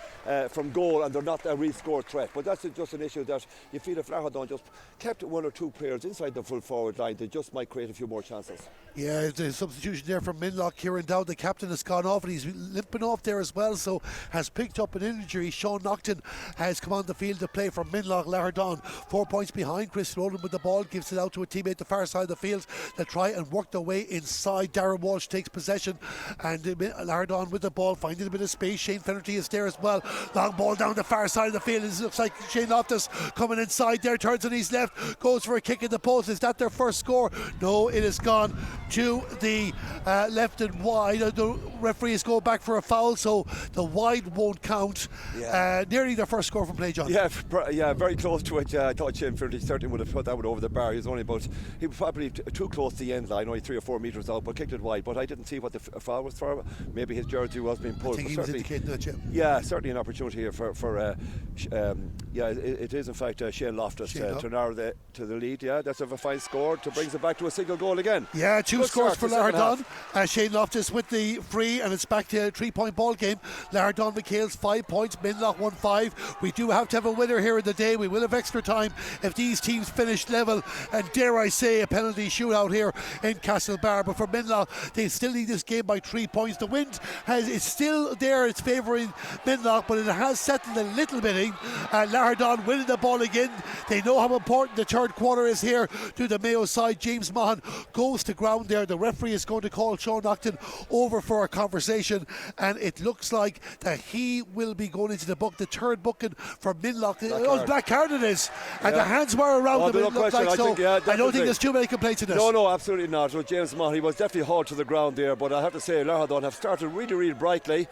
goal, and they're not a real score threat. But that's just an issue that you feel if Lahardane just kept one or two players inside the full forward line, they just might create a few more chances. Yeah, the substitution there from Menlough. Kieran Dowd, the captain, has gone off, and he's limping off there as well, so has picked up an injury. Sean Nocton has come on the field to play for Menlough Lahardane. 4 points behind. Chris Rowland with the ball, gives it out to a teammate the far side of the field. They try and work their way inside. Darren Walsh takes possession, and Lahardane with the ball, finding a bit of space. Shane Finnerty is there as well. Long ball down the far side of the field. It looks like Shane Loftus coming inside there, turns on his left, goes for a kick in the post. Is that their first score? No, it has gone to the left and wide. The referee is going back for a foul, so the wide won't count. Nearly their first score from play, John. Yeah, very close to it. I thought Shane Finnerty certainly would have put that one over the bar. He was probably too close to the end line, only 3 or 4 metres out, but kicked it wide. But I didn't see what the foul was for. Maybe his jersey was being pulled. I think he was indicating that, yeah, certainly an opportunity here for it is in fact Shane Loftus to narrow to the lead. Yeah, that's a fine score to brings it back to a single goal again. Yeah, 2 scores for Lahardane. Shane Loftus with the free, and it's back to a 3-point ball game. Lahardane McHales 5 points, Menlough 1-5. We do have to have a winner here in the day. We will have extra time if these teams finish level, and dare I say a penalty shootout here in Castlebar. But for Menlough, they still need this game by 3 points. The wind is still there, it's favouring Menlough, but it has settled a little bit in. Lahardane winning the ball again. They know how important the third quarter is here to the Mayo side. James Mahan goes to ground there. The referee is going to call Sean Nocton over for a conversation, and it looks like that he will be going into the book, the third booking for Menlough. Black card it is, and the hands were around them. It looked like so. I don't think there's too many complaints in this. No, absolutely not. So James Mahan, he was definitely hauled to the ground there, but I have to say Lahardane have started really brightly,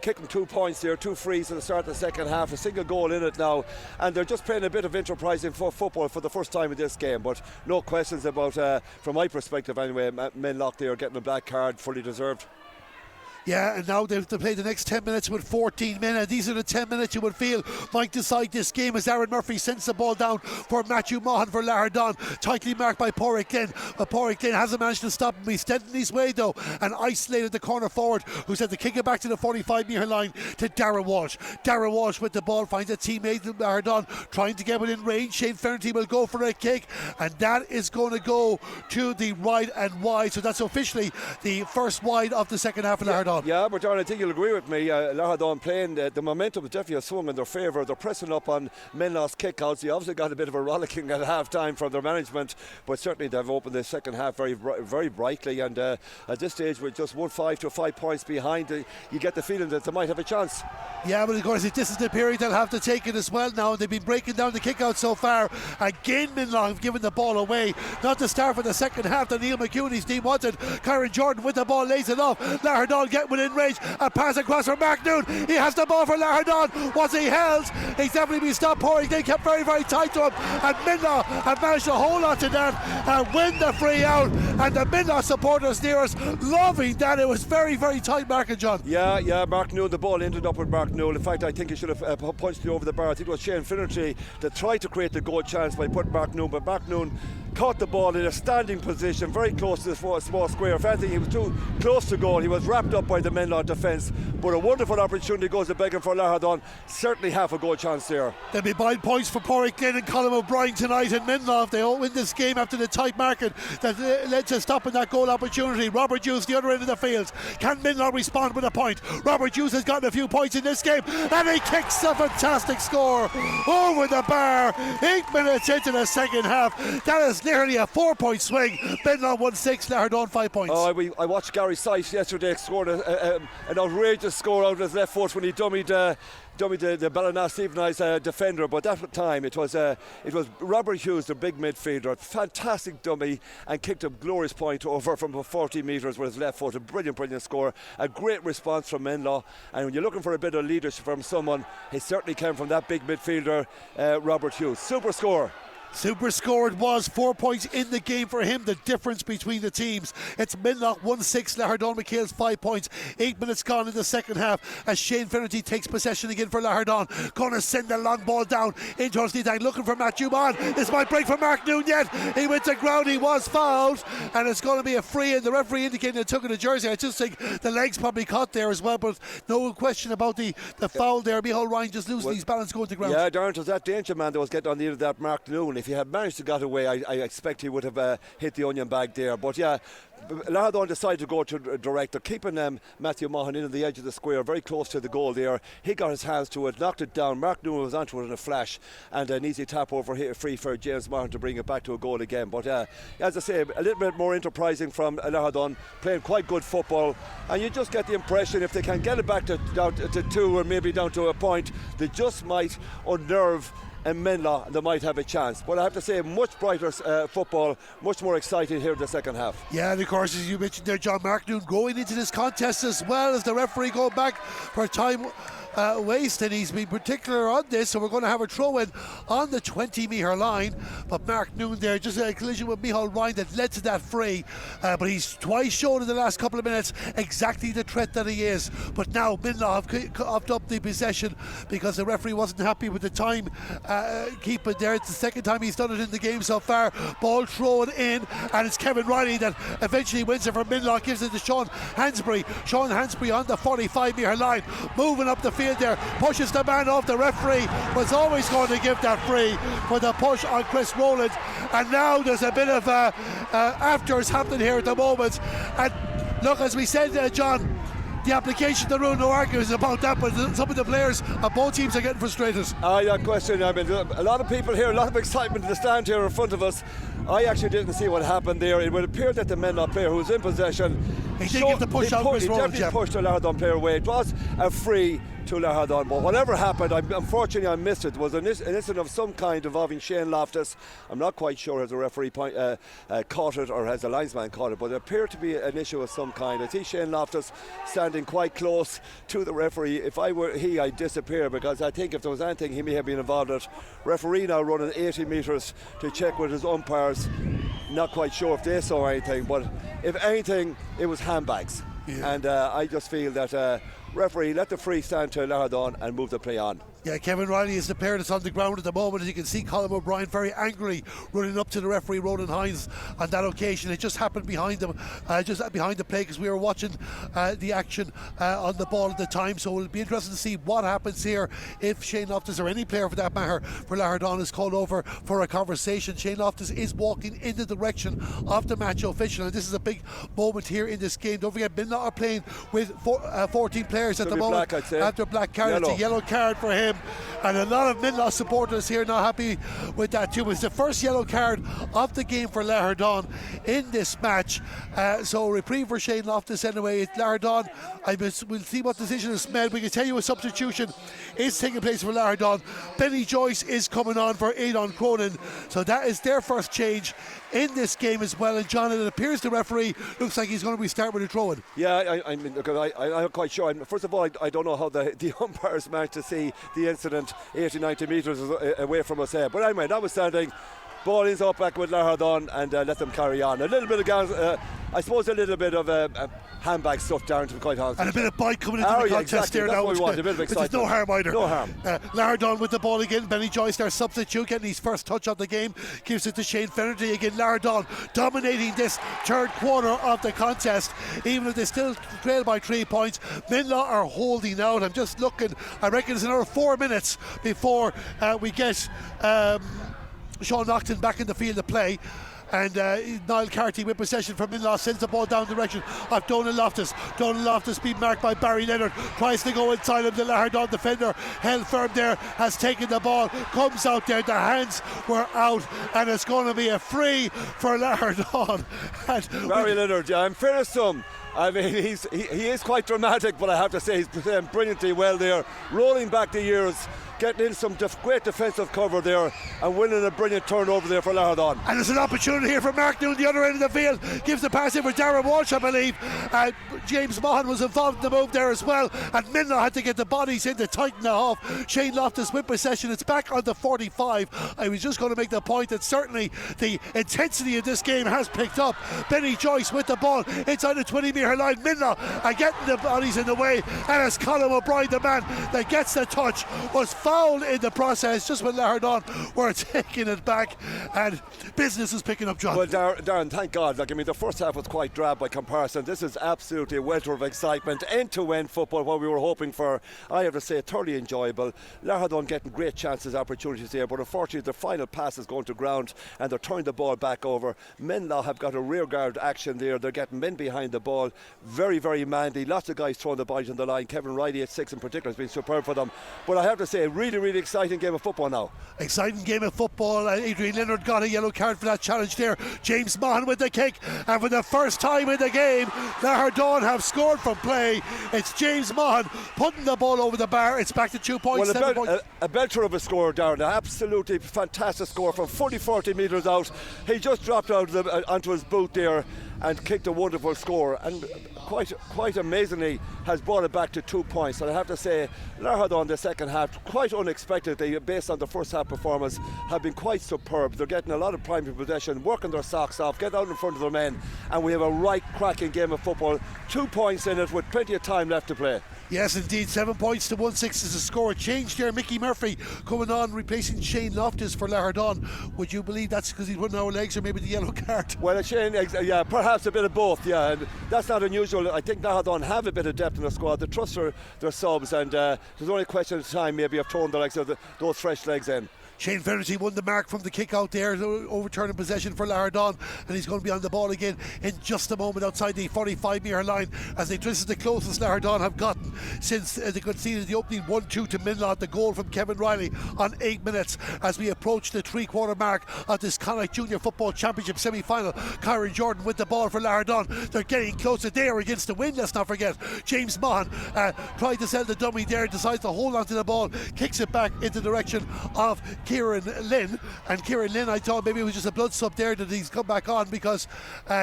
kicking 2 points there, 2 frees at the start of the second half, a single goal in it now, and they're just playing a bit of enterprising football for the first time in this game. But no questions about, from my perspective anyway, Menlough there getting a black card, fully deserved. Yeah, and now they have to play the next 10 minutes with 14 men, and these are the 10 minutes you would feel might decide this game, as Aaron Murphy sends the ball down for Matthew Mahan for Lahardane, tightly marked by Pádraig Glenn, but Pádraig Glenn hasn't managed to stop him. He's steadied his way though and isolated the corner forward, who said to kick it back to the 45-metre line to Darren Walsh. Darren Walsh with the ball finds a teammate of Lahardane trying to get within range. Shane Finnerty will go for a kick, and that is going to go to the right and wide, so that's officially the first wide of the second half of Lahardane. Yeah, but John, I think you'll agree with me. Lahardane playing, the momentum is definitely swung in their favour. They're pressing up on Menlough's kickouts. They obviously got a bit of a rollicking at half time from their management, but certainly they've opened the second half very brightly, and at this stage with just 1-5 to 5 points behind, you get the feeling that they might have a chance. Yeah, but of course this is the period they'll have to take it as well now. They've been breaking down the kickouts so far. Again, Menlough have given the ball away. Not the start for the second half that Neil McEwen's team wanted. Kyron Jordan with the ball lays it off. Lahardane get within range. A pass across for Mark Noon. He has the ball for Lahardane. Was he held? He's definitely been stopped. Pádraig Glenn kept very tight to him, and Menlough have managed to hold on to that and win the free out. And the Menlough supporters near us loving that. It was very tight marking, John. Yeah, Mark Noon, the ball ended up with Mark Noon. In fact, I think he should have punched it over the bar. I think it was Shane Finnerty that tried to create the goal chance by putting Mark Noon, but Mark Noon caught the ball in a standing position, very close to the small square. If anything, he was too close to goal. He was wrapped up by the Menlough defence, but a wonderful opportunity goes to begging for Lahardane. Certainly half a goal chance there. There'll be 9 points for Pádraig Glenn and Colin O'Brien tonight in Menlough. They all win this game after the tight marking that led to stopping that goal opportunity. Robert Hughes, the other end of the field. Can Menlough respond with a point? Robert Hughes has gotten a few points in this game, and he kicks a fantastic score over the bar. 8 minutes into the second half. That is nearly a 4-point swing. Menlough 1-6, Lahardane 5 points. I watched Gary Sice yesterday scored an outrageous score out of his left foot when he dummied the Ballina-Stevenage defender, but that time it was Robert Hughes, the big midfielder, fantastic dummy, and kicked a glorious point over from 40 metres with his left foot. A brilliant score, a great response from Menlough, and when you're looking for a bit of leadership from someone, it certainly came from that big midfielder, Robert Hughes. Super score. Super score it was, 4 points in the game for him, the difference between the teams. It's Menlough 1-6, Lahardane McHales 5 points. 8 minutes gone in the second half as Shane Finnerty takes possession again for Lahardane. Going to send the long ball down into his line, looking for Matthew Mann. This might break for Mark Noon yet. He went to ground, he was fouled, and it's going to be a free, and the referee indicating it took it to jersey. I just think the legs probably caught there as well, but no question about the foul there. McHale Ryan just losing his balance going to ground. Yeah, Darren, it was that danger man that was getting on the end of that Mark Noon. If he had managed to get away, I expect he would have hit the onion bag there. But yeah, Lahardane decided to go to direct. They're keeping Matthew Mahan in on the edge of the square, very close to the goal there. He got his hands to it, knocked it down. Mark Noon was onto it in a flash, and an easy tap over here, free for James Mahan to bring it back to a goal again. But as I say, a little bit more enterprising from Lahardane, playing quite good football, and you just get the impression if they can get it back down to 2 or maybe down to a point, they just might unnerve and Menlough, they might have a chance. But I have to say, much brighter football, much more exciting here in the second half. Yeah, and of course, as you mentioned there, John, Mark Noon going into this contest as well as the referee going back for time waste, and he's been particular on this, so we're going to have a throw in on the 20-metre line. But Mark Noon there, just a collision with McHale Ryan that led to that free, but he's twice shown in the last couple of minutes exactly the threat that he is. But now Menlough have coughed up the possession because the referee wasn't happy with the time keeping there. It's the second time he's done it in the game so far. Ball thrown in, and it's Kevin Riley that eventually wins it for Menlough, gives it to Sean Hansbury. Sean Hansbury on the 45-metre line, moving up the field there, pushes the man off. The referee was always going to give that free for the push on Chris Rowland, and now there's a bit of afters happening here at the moment. And look, as we said, John, the application, the rule, no arguments about that, but some of the players of both teams are getting frustrated. That question, I mean, a lot of people here, a lot of excitement in the stand here in front of us. I actually didn't see what happened there. It would appear that the Menlough player who was in possession, he did give the push out Chris Rowland. He definitely pushed the Lahardane player away. It was a free to Lahardane, but whatever happened, unfortunately I missed it. It was an incident of some kind involving Shane Loftus. I'm not quite sure has the referee caught it or has the linesman caught it, but it appeared to be an issue of some kind. I see Shane Loftus standing quite close to the referee. If I were he, I'd disappear, because I think if there was anything he may have been involved in. Referee now running 80 metres to check with his umpires. Not quite sure if they saw anything, but if anything, it was handbags. Yeah. And I just feel that referee let the free stand to Lahardane and move the play on. Yeah, Kevin Riley is the player that's on the ground at the moment. As you can see, Colin O'Brien very angry running up to the referee Ronan Hines on that occasion. It just happened behind them, just behind the play, because we were watching the action on the ball at the time. So it'll be interesting to see what happens here if Shane Loftus, or any player for that matter for Lahardane, is called over for a conversation. Shane Loftus is walking in the direction of the match official, and this is a big moment here in this game. Don't forget, Menlough are playing with 14 players at the moment. Black, after black card, it's a yellow card for him. And a lot of Menlough supporters here not happy with that too. It's the first yellow card of the game for Lahardane in this match. So reprieve for Shane Loftus anyway. It's Lahardane. We'll see what decision is made. We can tell you a substitution is taking place for Lahardane. Benny Joyce is coming on for Aidan Cronin. So that is their first change in this game as well. And John, it appears the referee looks like he's going to be starting with a throw-in. Yeah, I'm not quite sure. First of all, I don't know how the umpires managed to see the incident 80-90 metres away from us here. But anyway, notwithstanding, ball is up back with Lahardane, and let them carry on. A little bit of I suppose a little bit of handbag stuff down, to be quite honest. And a bit of bite coming into the contest exactly. there That's now. what we want, a bit of excitement. There's no harm either. No harm. Lahardane with the ball again. Benny Joyce, their substitute, getting his first touch of the game, gives it to Shane Finnerty again. Lahardane dominating this third quarter of the contest, even if they still trail by 3 points. Menlough are holding out. I'm just looking. I reckon it's another 4 minutes before we get Sean Naughton back in the field of play. And Niall Carty with possession from Menlough sends the ball down the direction of Donald Loftus. Donald Loftus being marked by Barry Leonard, tries to go inside him. The Lahardane defender held firm there, has taken the ball, comes out there, the hands were out, and it's going to be a free for Lahardane. Barry Leonard, yeah, in fairness to him, I mean, he is quite dramatic, but I have to say he's playing brilliantly well there, rolling back the years, getting in some great defensive cover there, and winning a brilliant turnover there for Lahardane. And there's an opportunity here for Mark Noon, the other end of the field, gives the pass in for Darren Walsh, I believe. James Maughan was involved in the move there as well, and Menlough had to get the bodies in to tighten it off. Shane Loftus with possession, it's back on the 45. I was just going to make the point that certainly the intensity of this game has picked up. Benny Joyce with the ball inside the 20-metre line. Menlough are getting the bodies in the way, and as Colin O'Brien, the man that gets the touch, was fouled in the process just when Lahardane were taking it back, and business is picking up, John. Well, Darren, thank God. Like, I mean, the first half was quite drab by comparison. This is absolutely a welter of excitement, end-to-end football, what we were hoping for. I have to say, thoroughly enjoyable. Lahardane getting great chances, opportunities there, but unfortunately the final pass is going to ground and they're turning the ball back over. Menlough have got a rear guard action there. They're getting men behind the ball. Very, very manly. Lots of guys throwing the bodies on the line. Kevin Riley at 6 in particular has been superb for them. But I have to say, a really, really exciting game of football now. Exciting game of football. Adrian Leonard got a yellow card for that challenge there. James Maughan with the kick, and for the first time in the game, Lahardane have scored from play. It's James Maughan putting the ball over the bar. It's back to 2 points. Well, a belter of a score, Darren. An absolutely fantastic score from 40 metres out. He just dropped out onto his boot there and kicked a wonderful score, and quite amazingly has brought it back to 2 points. And I have to say, Lahardane the second half, quite unexpectedly, based on the first half performance, have been quite superb. They're getting a lot of primary possession, working their socks off, getting out in front of their men, and we have a right cracking game of football. 2 points in it with plenty of time left to play. Yes, indeed. 7 points to 1-6 is the score. Change there. Mickey Murphy coming on, replacing Shane Loftus for Lahardane. Would you believe that's because he's running our legs, or maybe the yellow card? Well, Shane, yeah, perhaps a bit of both. Yeah, and that's not unusual. I think Lahardane have a bit of depth in the squad. They trust their subs, and there's only a question of time, maybe, of throwing the legs of those fresh legs in. Shane Fennerty won the mark from the kick out there, overturning possession for Lahardane, and he's going to be on the ball again in just a moment outside the 45-metre line, as this is the closest Lahardane have gotten since they conceded the opening 1-2 to Menlough. The goal from Kevin Riley on 8 minutes as we approach the 3-quarter mark of this Connacht Junior Football Championship semi-final. Kyron Jordan with the ball for Lahardane. They're getting closer. They are against the wind, let's not forget. James Maughan tried to sell the dummy there, decides to hold on to the ball, kicks it back in the direction of Kieran Lynn, and Kieran Lynn, I thought maybe it was just a blood sub there that he's come back on, because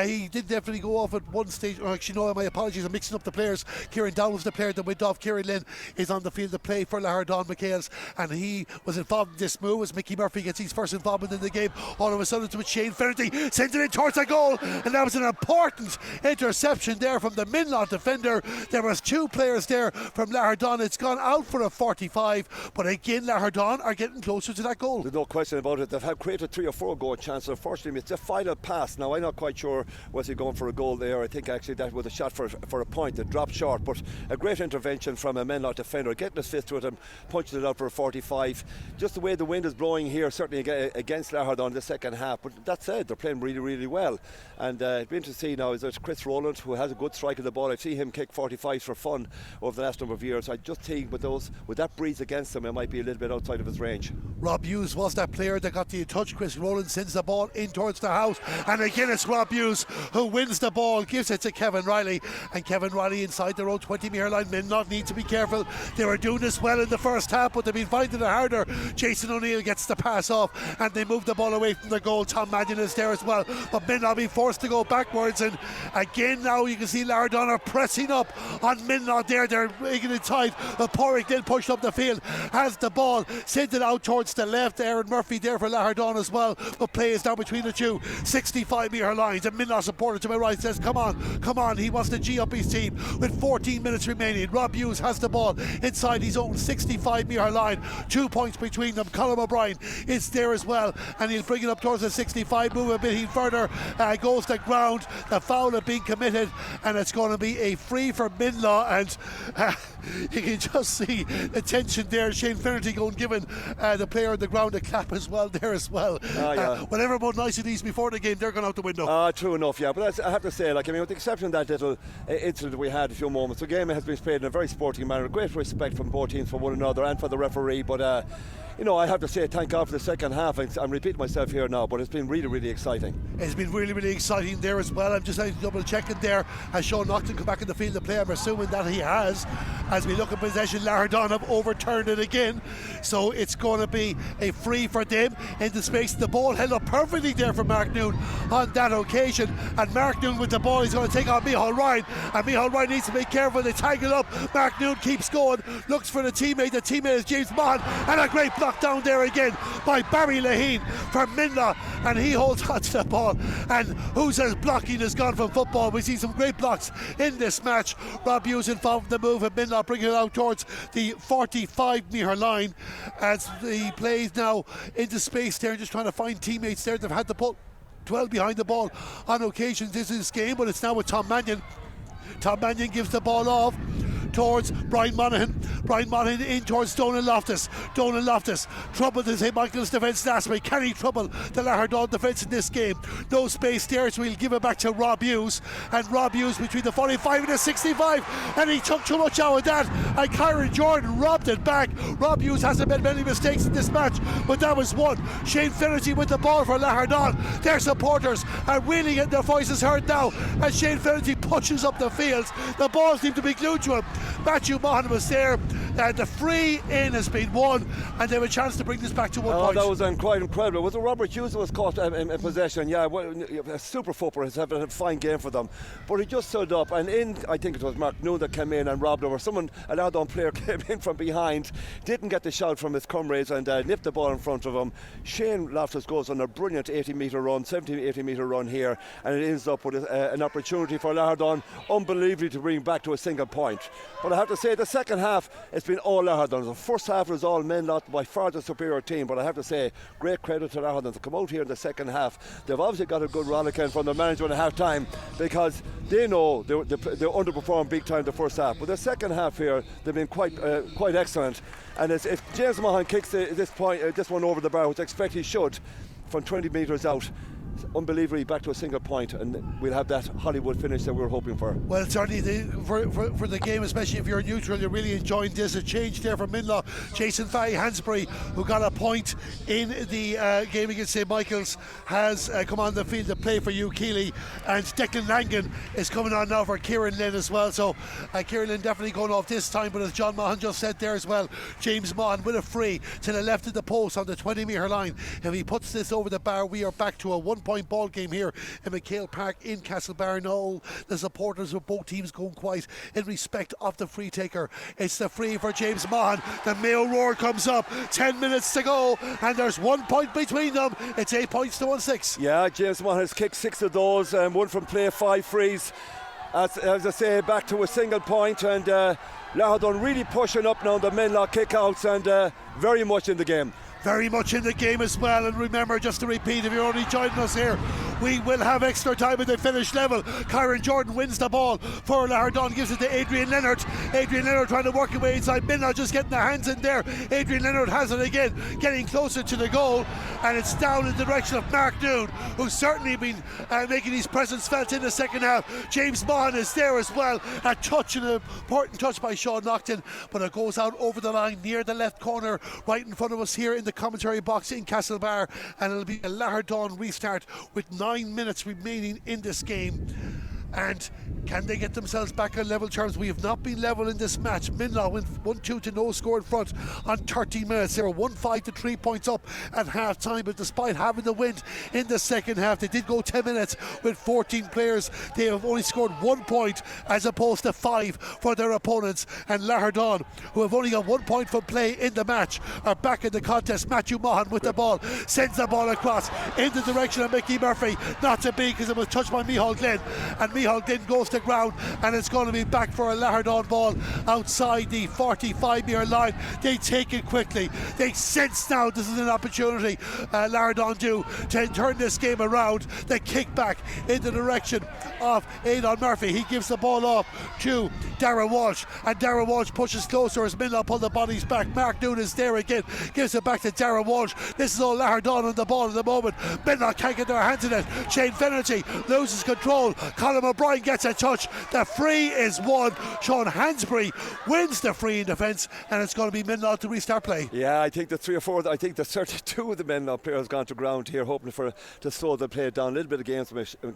he did definitely go off at one stage. Actually, no, my apologies, I'm mixing up the players. Kieran Down was the player that went off. Kieran Lynn is on the field to play for Lahardane McHales, and he was involved in this move as Mickey Murphy gets his first involvement in the game. All of a sudden it's with Shane Fennerty, sent it in towards the goal, and that was an important interception there from the Menlough defender. There was 2 players there from Lahardane. It's gone out for a 45, but again Lahardane are getting closer to that goal. There's no question about it. They've had created 3 or 4 goal chances. Unfortunately, it's a final pass. Now, I'm not quite sure was he going for a goal there. I think actually that was a shot for a point that dropped short, but a great intervention from a Menlough defender, getting his fist to it and punching it out for a 45. Just the way the wind is blowing here, certainly against Lahardane in the second half. But that said, they're playing really, really well. And it'd be interesting to see now is that Chris Rowland, who has a good strike of the ball. I've seen him kick 45s for fun over the last number of years. I just think with that breeze against him, it might be a little bit outside of his range. Rob Hughes was that player that got the touch. Chris Rowland sends the ball in towards the house, and again it's Rob Hughes who wins the ball, gives it to Kevin Riley, and Kevin Riley inside their own 20-metre line. Menlough need to be careful. They were doing this well in the first half, but they've been finding it harder. Jason O'Neill gets the pass off, and they move the ball away from the goal. Tom Madden is there as well, but Menlough being forced to go backwards, and again now you can see Lahardane are pressing up on Menlough there. They're making it tight. Porrick then pushed up the field, has the ball, sent it out towards the left. Aaron Murphy there for Lahardane as well, but play is down between the 2 65-metre lines, and Menlough supporter to my right says come on, he wants to G up his team with 14 minutes remaining. Rob Hughes has the ball inside his own 65-metre line, 2 points between them. Colin O'Brien is there as well, and he'll bring it up towards the 65, move a bit further, goes to ground. The foul had been committed, and it's going to be a free for Menlough, and you can just see the tension there. Shane Fennerty going giving the player on the ground a clap as well there as well. Whatever about niceties before the game, they're gone out the window. True enough, yeah. But I have to say, like, I mean, with the exception of that little incident we had a few moments, the game has been played in a very sporting manner. Great respect from both teams for one another and for the referee. But you know, I have to say thank God for the second half. I'm repeating myself here now, but it's been really, really exciting. It's been really, really exciting there as well. I'm just double checking there. Has Sean Naughton come back in the field to play? I'm assuming that he has. As we look at possession, Lahardane have overturned it again. So it's going to be a free for them into space. The ball held up perfectly there for Mark Noon on that occasion. And Mark Noon with the ball, he's going to take on McHale Ryan. And McHale Ryan needs to be careful. They tangle up. Mark Noon keeps going, looks for the teammate. The teammate is James Mahan. And a great block down there again by Barry Lahane from Menlough. And he holds on to the ball. And who says blocking is gone from football? We see some great blocks in this match. Rob Hughes involved in the move, and Menlough bringing it out towards the 45-metre line as he plays now into space there, just trying to find teammates there. They've had the ball 12 behind the ball on occasions this game, but it's now with Tom Mannion. Tom Mannion gives the ball off towards Brian Monaghan. Brian Monaghan in towards Donal Loftus. Donal Loftus troubled the St. Michael's defence last week. Can he trouble the Lahardane defence in this game? No space there, so we'll give it back to Rob Hughes. And Rob Hughes between the 45 and the 65. And he took too much out of that. And Kyron Jordan robbed it back. Rob Hughes hasn't made many mistakes in this match, but that was one. Shane Finnerty with the ball for Lahardane. Their supporters are really getting their voices heard now as Shane Finnerty pushes up the field. The ball seemed to be glued to him. Matthew Mahan was there. The free in has been won, and they have a chance to bring this back to 1 point. That was quite incredible. Was it Robert Hughes who was caught in possession? Yeah, well, a super footballer has had a fine game for them. But he just stood up, and I think it was Mark Noon that came in and robbed him, or someone, a Lahardane player came in from behind, didn't get the shout from his comrades, and nipped the ball in front of him. Shane Loftus goes on a brilliant 80-metre run, 70-80-metre run here, and it ends up with an opportunity for Lahardane, unbelievably, to bring back to a single point. But I have to say, the second half, it's been all Lahardane. The first half was all Menlough, by far the superior team, but I have to say, great credit to Lahardane to come out here in the second half. They've obviously got a good rollicking from the management at half time, because they know they underperformed big time the first half. But the second half here, they've been quite excellent. And if James Mahan kicks this one over the bar, which I expect he should, from 20 metres out, unbelievably back to a single point, and we'll have that Hollywood finish that we were hoping for. Well, certainly for the game, especially if you're neutral, you're really enjoying this. A change there from Menlough. Jason Hansbury, who got a point in the game against St. Michael's, has come on the field to play for Hugh Keeley, and Declan Langan is coming on now for Kieran Lynn as well. So Kieran Lynn definitely going off this time, but as John Mahan just said there as well, James Mahan with a free to the left of the post on the 20-metre line. If he puts this over the bar, we are back to a 1-point ball game here in McHale Park in Castlebar. No, the supporters of both teams going quiet in respect of the free taker. It's the free for James Mahan. The Mayo roar comes up. 10 minutes to go, and there's 1 point between them. It's 8 points to 1-6. Yeah, James Mahan has kicked 6 of those, one from play, 5 frees. As I say, back to a single point, and Lahardane really pushing up now the Menlough kickouts, and very much in the game. Very much in the game as well. And remember, just to repeat, if you're only joining us here, we will have extra time at the finish level. Kyron Jordan wins the ball for Lahardane, gives it to Adrian Leonard. Adrian Leonard trying to work away inside. Menlough just getting their hands in there. Adrian Leonard has it again, getting closer to the goal, and it's down in the direction of Mark Noon, who's certainly been making his presence felt in the second half. James Mahan is there as well. A touch, an important touch by Sean Naughton, but it goes out over the line near the left corner, right in front of us here in the commentary box in Castlebar, and it'll be a Lahardane restart with 9 minutes remaining in this game. And can they get themselves back on level terms? We have not been level in this match. Menlough went 1-2 to no score in front on 30 minutes. They were 1-5 to 3 points up at half time, but despite having the win in the second half, they did go 10 minutes with 14 players. They have only scored 1 point as opposed to 5 for their opponents. And Lahardane, who have only got 1 point from play in the match, are back in the contest. Matthew Mahan with the ball, sends the ball across in the direction of Mickey Murphy. Not to be, because it was touched by Micheál Glenn, and Micheál Glenn goes to ground, and it's going to be back for a Lahardane ball outside the 45-metre line. They take it quickly. They sense now this is an opportunity, Lahardane do, to turn this game around. They kick back in the direction of Aidan Murphy. He gives the ball off to Darren Walsh, and Darren Walsh pushes closer as Menlough pull the bodies back. Mark Noon is there again, gives it back to Darren Walsh. This is all Lahardane on the ball at the moment. Menlough can't get their hands in it. Shane Fenergy loses control. Colin O'Brien gets a touch. The free is won. Sean Hansbury wins the free in defence, and it's going to be Menlough to restart play. Yeah, I think the 3 or 4, I think the 32 of the Menlough players gone to ground here, hoping to slow the play down. A little bit of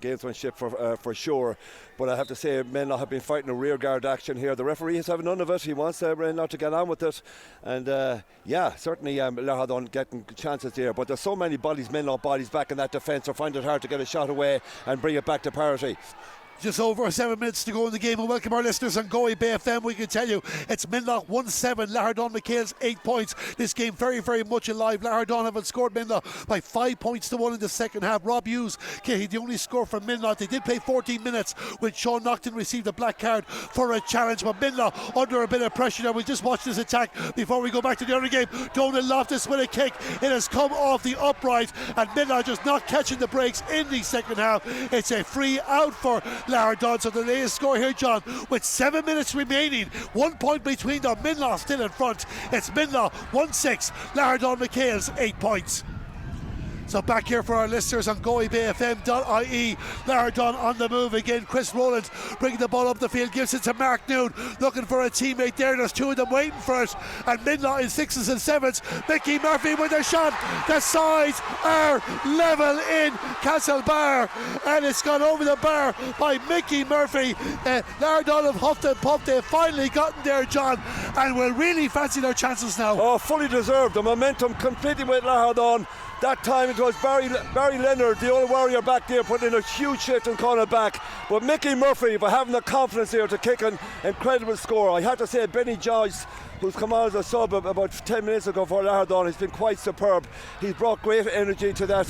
gamesmanship for sure. But I have to say, Menlough have been fighting a rear guard action here. The referee is having none of it. He wants Menlough to get on with it. And yeah, certainly Lahardane getting chances here. But there's so many bodies, Menlough bodies back in that defence. I find it hard to get a shot away and bring it back to parity. Just over 7 minutes to go in the game, and welcome our listeners on Galway Bay FM. We can tell you it's Menlough 1-7, Lahardane McHales 8 points. This game very, very much alive. Lahardane have outscored Menlough by 5 points to 1 in the second half. Rob Hughes, the only score from Menlough. They did play 14 minutes when Sean Nocton received a black card for a challenge, but Menlough under a bit of pressure now. We'll just watch this attack before we go back to the other game. Donald Loftus with a kick. It has come off the upright, and Menlough just not catching the breaks in the second half. It's a free out for Lahardane. So the latest score here, John, with 7 minutes remaining, 1 point between them. Menlough still in front. It's Menlough 1-6, Lahardane McHales 8 points. So back here for our listeners on GalwayBayFM.ie. Lahardane on the move again. Chris Rowland bringing the ball up the field, gives it to Mark Noon, looking for a teammate there. There's two of them waiting for it, and Menlough in 6s and 7s. Mickey Murphy with a shot. The sides are level in Castlebar, and it's gone over the bar by Mickey Murphy. Lahardane have huffed and puffed. They've finally gotten there, John, and will really fancy their chances now. Oh, fully deserved. The momentum completely with Lahardane. That time it was Barry Leonard, the old warrior back there, putting in a huge hit and calling it back. But Mickey Murphy, for having the confidence here to kick an incredible score. I have to say, Benny Joyce, who's come on as a sub about 10 minutes ago for Lahardane, has been quite superb. He's brought great energy to that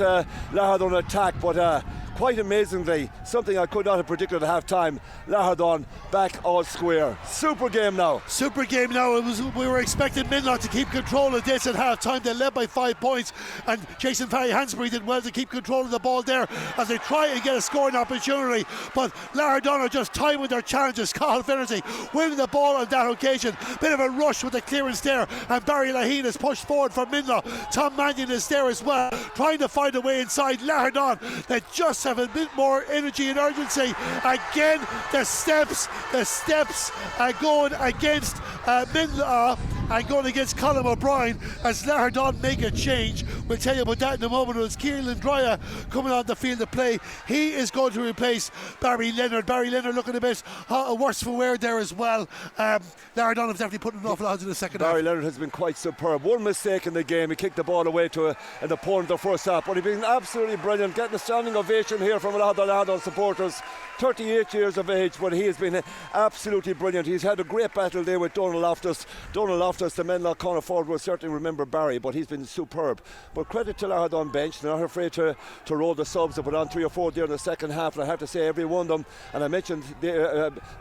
Lahardane attack, but quite amazingly, something I could not have predicted at half time, Lahardane back all square. Super game now. Super game now. We were expecting Menlough to keep control of this at half time. They led by 5 points, and Jason Farry Hansbury did well to keep control of the ball there as they try and get a scoring opportunity. But Lahardane are just tied with their challenges. Cathal Finnerty winning the ball on that occasion. Bit of a rush with the clearance there, and Barry Laheen is pushed forward for Menlough. Tom Mannion is there as well, trying to find a way inside. Lahardane, they just have a bit more energy and urgency. Again, the steps are going against Menlough and going against Colin O'Brien as Lahardane make a change. We'll tell you about that in a moment. It was Kieran Drya coming on the field to play. He is going to replace Barry Leonard. Barry Leonard looking a bit worse for wear there as well. Lahardane have definitely put an awful lot in the second half. Barry Leonard has been quite superb. One mistake in the game, he kicked the ball away to an opponent the first half, but he's been absolutely brilliant, getting a standing ovation here from a lot of the Lahardane supporters. 38 years of age, but he has been absolutely brilliant. He's had a great battle there with Donald Loftus. Donald Loftus, the Menlough corner forward, will certainly remember Barry, but he's been superb. But credit to Lahardane bench, they're not afraid to roll the subs. They put on 3 or 4 there in the second half, and I have to say every one of them, and I mentioned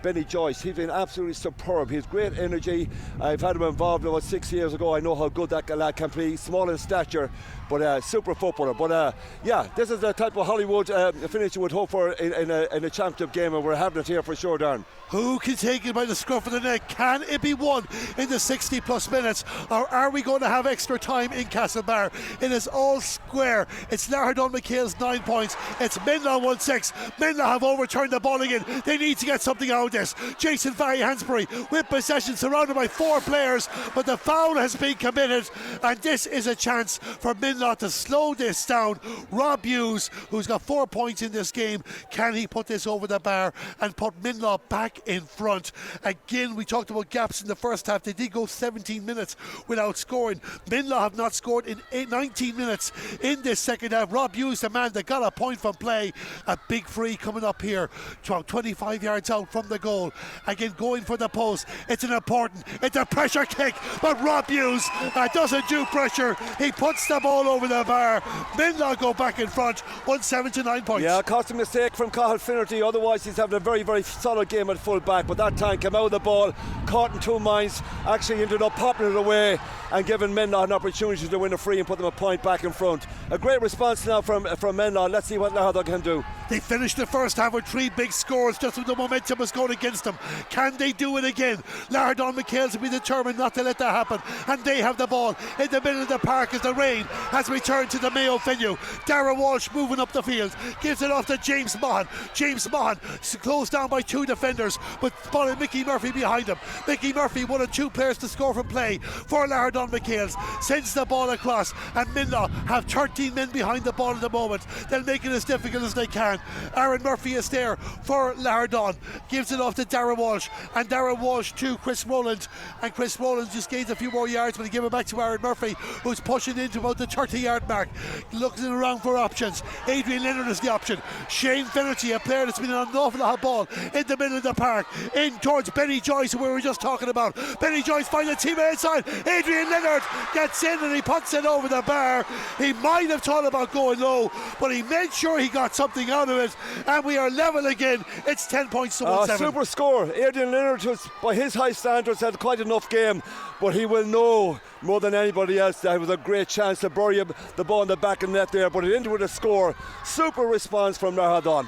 Benny Joyce, he's been absolutely superb. He's great energy. I've had him involved about 6 years ago. I know how good that lad can be, small in stature, but super footballer. But yeah, this is the type of Hollywood finish you would hope for in a championship game, and we're having it here for sure, Darren. Who can take it by the scruff of the neck? Can it be won in the 60 plus minutes, or are we going to have extra time in Castlebar? It is all square. It's Lahardane McHales 9 points. It's Menlough 1-6. Menlough have overturned the ball again. They need to get something out of this. Jason Farry Hansbury with possession, surrounded by 4 players, but the foul has been committed, and this is a chance for Menlough to slow this down. Rob Hughes, who's got 4 points in this game, can he put this over the bar and put Menlough back in front? Again, we talked about gaps in the first half. They did go 17 minutes without scoring. Menlough have not scored in 19 minutes in this second half. Rob Hughes, the man that got a point from play. A big free coming up here, 25 yards out from the goal. Again, going for the post. It's a pressure kick, but Rob Hughes doesn't do pressure. He puts the ball over the bar. Menlough go back in front, 1-7 to 9 points. Yeah, cost a mistake from Cathal Finnerty. Otherwise, he's having a very, very solid game at full back. But that time came out of the ball, caught in 2 minds, actually ended up popping it away and giving Menlough an opportunity to win a free and put them a point back in front. A great response now from Menlough. Let's see what Lahardane can do. They finished the first half with 3 big scores just when the momentum was going against them. Can they do it again? Lahardane McHales will be determined not to let that happen, and they have the ball in the middle of the park as the rain has returned to the Mayo venue. Dara Walsh moving up the field, gives it off to James Maughan. James Maughan closed down by 2 defenders, but spotted Mickey Murphy behind him. Mickey Murphy, one of 2 players to score from play for Lahardane McHales, sends the ball across, and Menlough have 13 men behind the ball at the moment. They'll make it as difficult as they can. Aaron Murphy is there for Lahardane, gives it off to Dara Walsh, and Dara Walsh to Chris Rowland, and Chris Rowland just gains a few more yards, but he give it back to Aaron Murphy, who's pushing into about the 30-yard mark, looking around for options. Adrian Leonard is the option. Shane Finnerty, a player that's been on an awful lot of ball in the middle of the park, in towards Benny Joyce, who we were just talking about. Benny Joyce finds a teammate inside. Adrian Leonard gets in and he puts it over the bar. He might have thought about going low, but he made sure he got something out of it, and we are level again. It's 10 points to 1-7. Super score. Adrian Leonard was, by his high standards, had quite enough game, but he will know more than anybody else that it was a great chance to bury the ball in the back of the net there, but it ended with a score. Super response from Lahardane.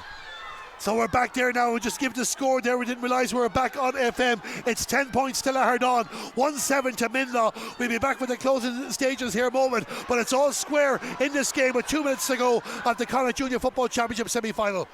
So we're back there now. We'll just give the score there. We didn't realise we were back on FM. It's 10 points to Lahardane, 1-7 to Menlough. We'll be back with the closing stages here in a moment, but it's all square in this game with 2 minutes to go at the Connacht Junior Football Championship Semi-Final.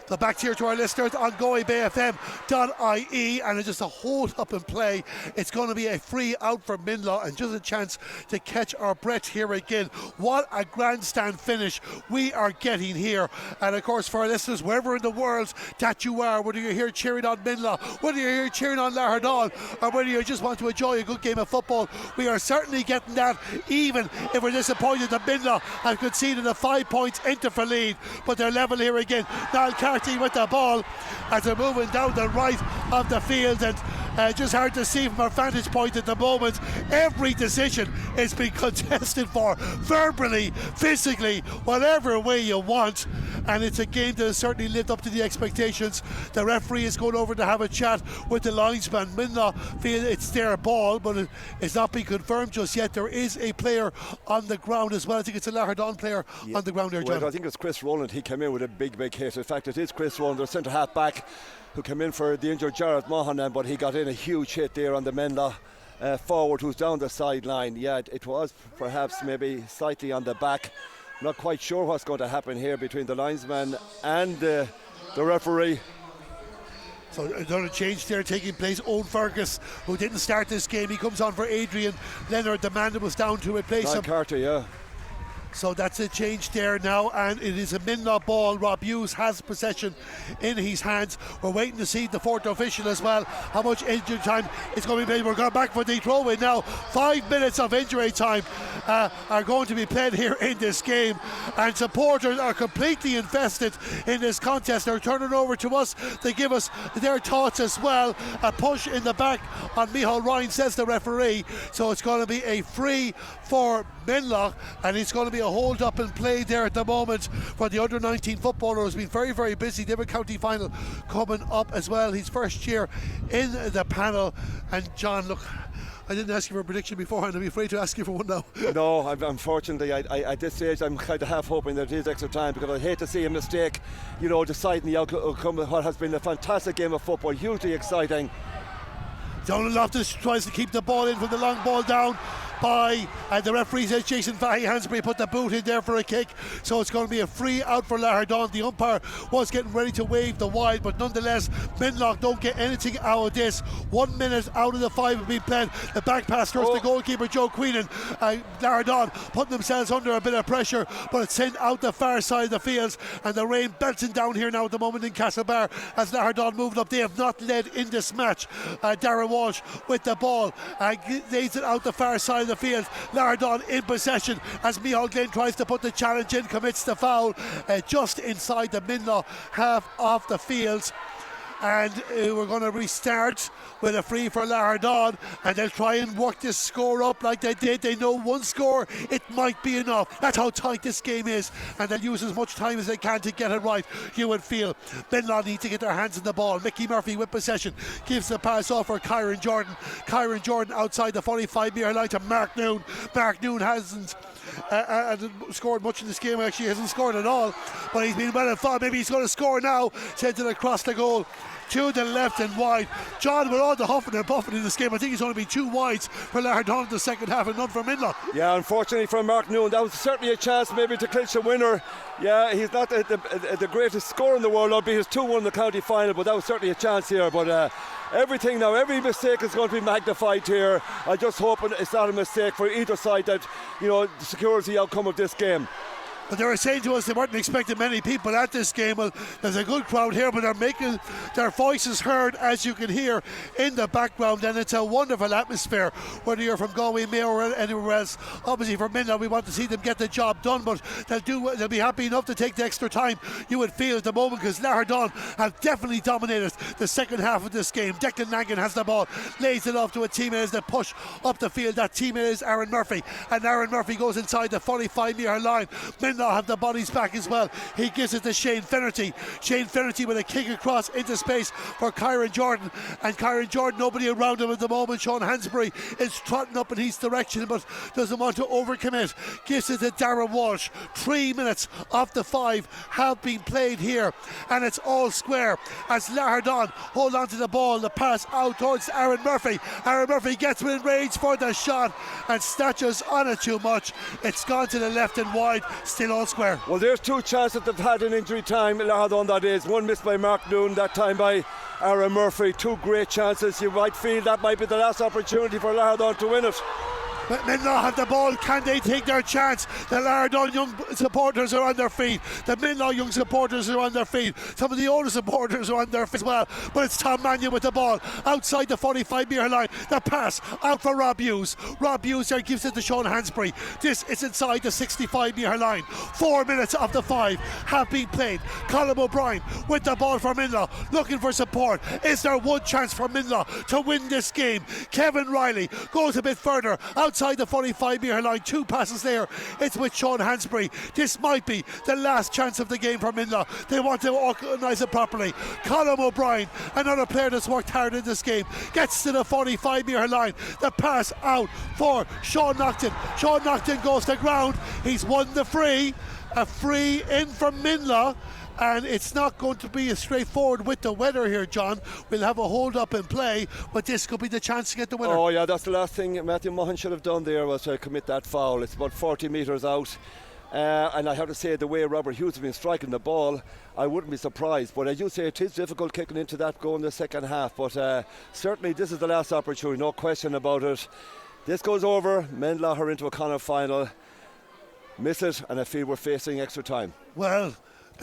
So back here to our listeners on GAABayfm.ie, and it's just a hold up and play. It's going to be a free out for Menlough, and just a chance to catch our breath here again. What a grandstand finish we are getting here. And of course, for our listeners, wherever in the world that you are, whether you're here cheering on Menlough, whether you're here cheering on Lahardane, or whether you just want to enjoy a good game of football, we are certainly getting that, even if we're disappointed that Menlough have conceded a 5 points into for lead, but they're level here again. Niall Carty with the ball as they're moving down the right of the field, and just hard to see from our vantage point at the moment. Every decision is being contested for, verbally, physically, whatever way you want, and it's a game that has certainly lived up to the expectations. The referee is going over to have a chat with the linesman. Menlough feel it's their ball, but it's not been confirmed just yet. There is a player on the ground as well. I think it's a Lahardane player on the ground there, John. Well, I think it's Chris Rowland. He came in with a big hit. In fact, it is Chris Rowland, their centre half back, who came in for the injured Jarrett Maughan, but he got in a huge hit there on the Menlough forward who's down the sideline. Yeah, it was perhaps maybe slightly on the back. Not quite sure what's going to happen here between the linesman and the referee. So another change there taking place. Owen Fergus, who didn't start this game, he comes on for Adrian Leonard, the man that was down to replace him. Carter, yeah. So that's a change there now, and it is a Menlough ball. Rob Hughes has possession in his hands. We're waiting to see the fourth official as well, how much injury time it's going to be played. We're going back for the throw in now. 5 minutes of injury time are going to be played here in this game, and supporters are completely invested in this contest. They're turning over to us to give us their thoughts as well. A push in the back on McHale Ryan, says the referee. So it's going to be a free for Menlough, and it's going to be a hold up and play there at the moment for the under 19 footballer who's been very, very busy. They have a county final coming up as well. His first year in the panel. And John, look, I didn't ask you for a prediction beforehand. I'm afraid to ask you for one now. No, unfortunately, at this stage, I'm kind of half hoping that it is extra time, because I hate to see a mistake, deciding the outcome of what has been a fantastic game of football, hugely exciting. Donald Loftus tries to keep the ball in from the long ball down by, and the referee says Jason Fahy Hansbury put the boot in there for a kick, so it's going to be a free out for Lahardane. The umpire was getting ready to wave the wide, but nonetheless Menlough don't get anything out of this. 1 minute out of the 5 have been played. The back pass towards the goalkeeper Joe Queenan. Lahardane putting themselves under a bit of pressure, but it's sent out the far side of the fields, and the rain belting down here now at the moment in Castlebar as Lahardane moving up. They have not led in this match. Darren Walsh with the ball lays it out the far side of the field. Lahardane in possession as Micheál Glenn tries to put the challenge in, commits the foul just inside the Menlough half of the field. and we're going to restart with a free for Lahardane, and they'll try and work this score up like they did. They know one score, it might be enough. That's how tight this game is, and they'll use as much time as they can to get it right. You would feel Menlough need to get their hands on the ball. Mickey Murphy with possession, gives the pass off for Kyron Jordan. Kyron Jordan outside the 45-metre line to Mark Noon. Mark Noon hasn't scored much in this game. Actually, he hasn't scored at all, but he's been well involved. Maybe he's going to score now. Sends it across the goal to the left and wide. John, with all the huffing and puffing in this game, I think he's only been 2 wides for Lahardane in the second half and none for Menlough. Yeah, unfortunately for Mark Noon, that was certainly a chance maybe to clinch a winner. Yeah, he's not the greatest scorer in the world, albeit he's 2-1 in the county final, but that was certainly a chance here. But everything now, every mistake is going to be magnified here. I just hope it's not a mistake for either side that, you know, secures the outcome of this game. But they were saying to us they weren't expecting many people at this game. Well, there's a good crowd here, but they're making their voices heard, as you can hear in the background, and it's a wonderful atmosphere, whether you're from Galway, Mayo or anywhere else. Obviously for Menlough, we want to see them get the job done, but they'll be happy enough to take the extra time, you would feel, at the moment, because Lahardane have definitely dominated the second half of this game. Declan Langan has the ball, lays it off to a teammate as they push up the field. That teammate is Aaron Murphy, and Aaron Murphy goes inside the 45-metre line. Menlough have the bodies back as well. He gives it to Shane Finnerty. Shane Finnerty with a kick across into space for Kyron Jordan, and Kyron Jordan, nobody around him at the moment. Sean Hansbury is trotting up in his direction but doesn't want to overcommit. Gives it to Darren Walsh. 3 minutes of the 5 have been played here, and it's all square as Lahardane hold on to the ball. The pass out towards Aaron Murphy. Aaron Murphy gets within range for the shot and snatches on it too much. It's gone to the left and wide. Still all square. Well, there's 2 chances they've had in injury time, Lahardane that is. One missed by Mark Noon, that time by Aaron Murphy. 2 great chances. You might feel that might be the last opportunity for Lahardane to win it. But Menlough have the ball. Can they take their chance? The Lahardane young supporters are on their feet. The Menlough young supporters are on their feet. Some of the older supporters are on their feet as well. But it's Tom Mannion with the ball outside the 45-metre line. The pass out for Rob Hughes. Rob Hughes there gives it to Sean Hansbury. This is inside the 65-metre line. 4 minutes of the 5 have been played. Colin O'Brien with the ball for Menlough, looking for support. Is there one chance for Menlough to win this game? Kevin Riley goes a bit further outside the 45-metre line. 2 passes there. It's with Sean Hansbury. This might be the last chance of the game for Menlough. They want to organise it properly. Colin O'Brien, another player that's worked hard in this game, gets to the 45-metre line. The pass out for Sean Nocton. Sean Nocton goes to ground. He's won the free. A free in from Menlough. And it's not going to be as straightforward with the weather here, John. We'll have a hold up in play, but this could be the chance to get the winner. Oh yeah, that's the last thing Matthew Mullen should have done there, was to commit that foul. It's about 40 metres out, and I have to say, the way Robert Hughes has been striking the ball, I wouldn't be surprised. But as you say, it is difficult kicking into that goal in the second half, but certainly this is the last opportunity, no question about it. This goes over, Menlough are into a Connacht final. Miss it, and I feel we're facing extra time. Well,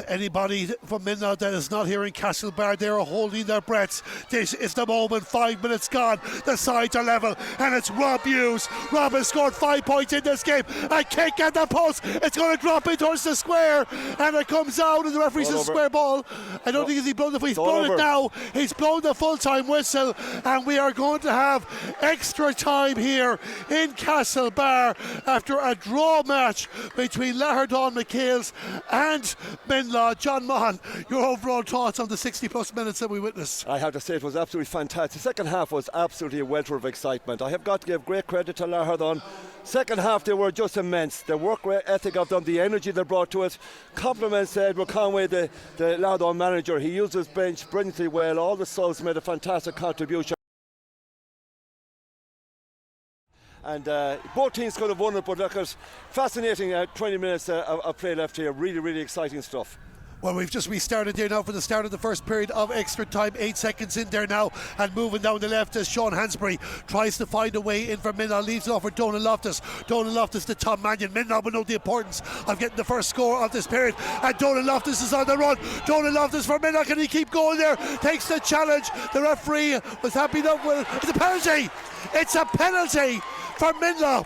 anybody from Menlough that is not here in Castlebar, they are holding their breaths. This is the moment. 5 minutes gone. The sides are level, and it's Rob Hughes. Rob has scored 5 points in this game. A kick at the post. It's going to drop in towards the square, and it comes out, and the referee says square ball. I don't think he's blown the. He's blown it now. He's blown the full-time whistle, and we are going to have extra time here in Castlebar after a draw match between Lahardane McHales and Menlough. John Maughan, your overall thoughts on the 60 plus minutes that we witnessed? I have to say it was absolutely fantastic. The second half was absolutely a welter of excitement. I have got to give great credit to Lahardane. Second half they were just immense. The work ethic of them, the energy they brought to it. Compliments Edward Conway, the Lahardane manager. He used his bench brilliantly well. All the subs made a fantastic contribution. And both teams could have won it, but look, it's fascinating 20 minutes of play left here. Really, really exciting stuff. Well, we've just restarted there now for the start of the first period of extra time. 8 seconds in there now, and moving down the left is Sean Hansbury. Tries to find a way in for Menlough, leaves it off for Donal Loftus. Donal Loftus to Tom Mannion. Menlough will know the importance of getting the first score of this period, and Donal Loftus is on the run. Donal Loftus for Menlough. Can he keep going there? Takes the challenge. The referee was happy enough with it's a penalty. It's a penalty for Menlough.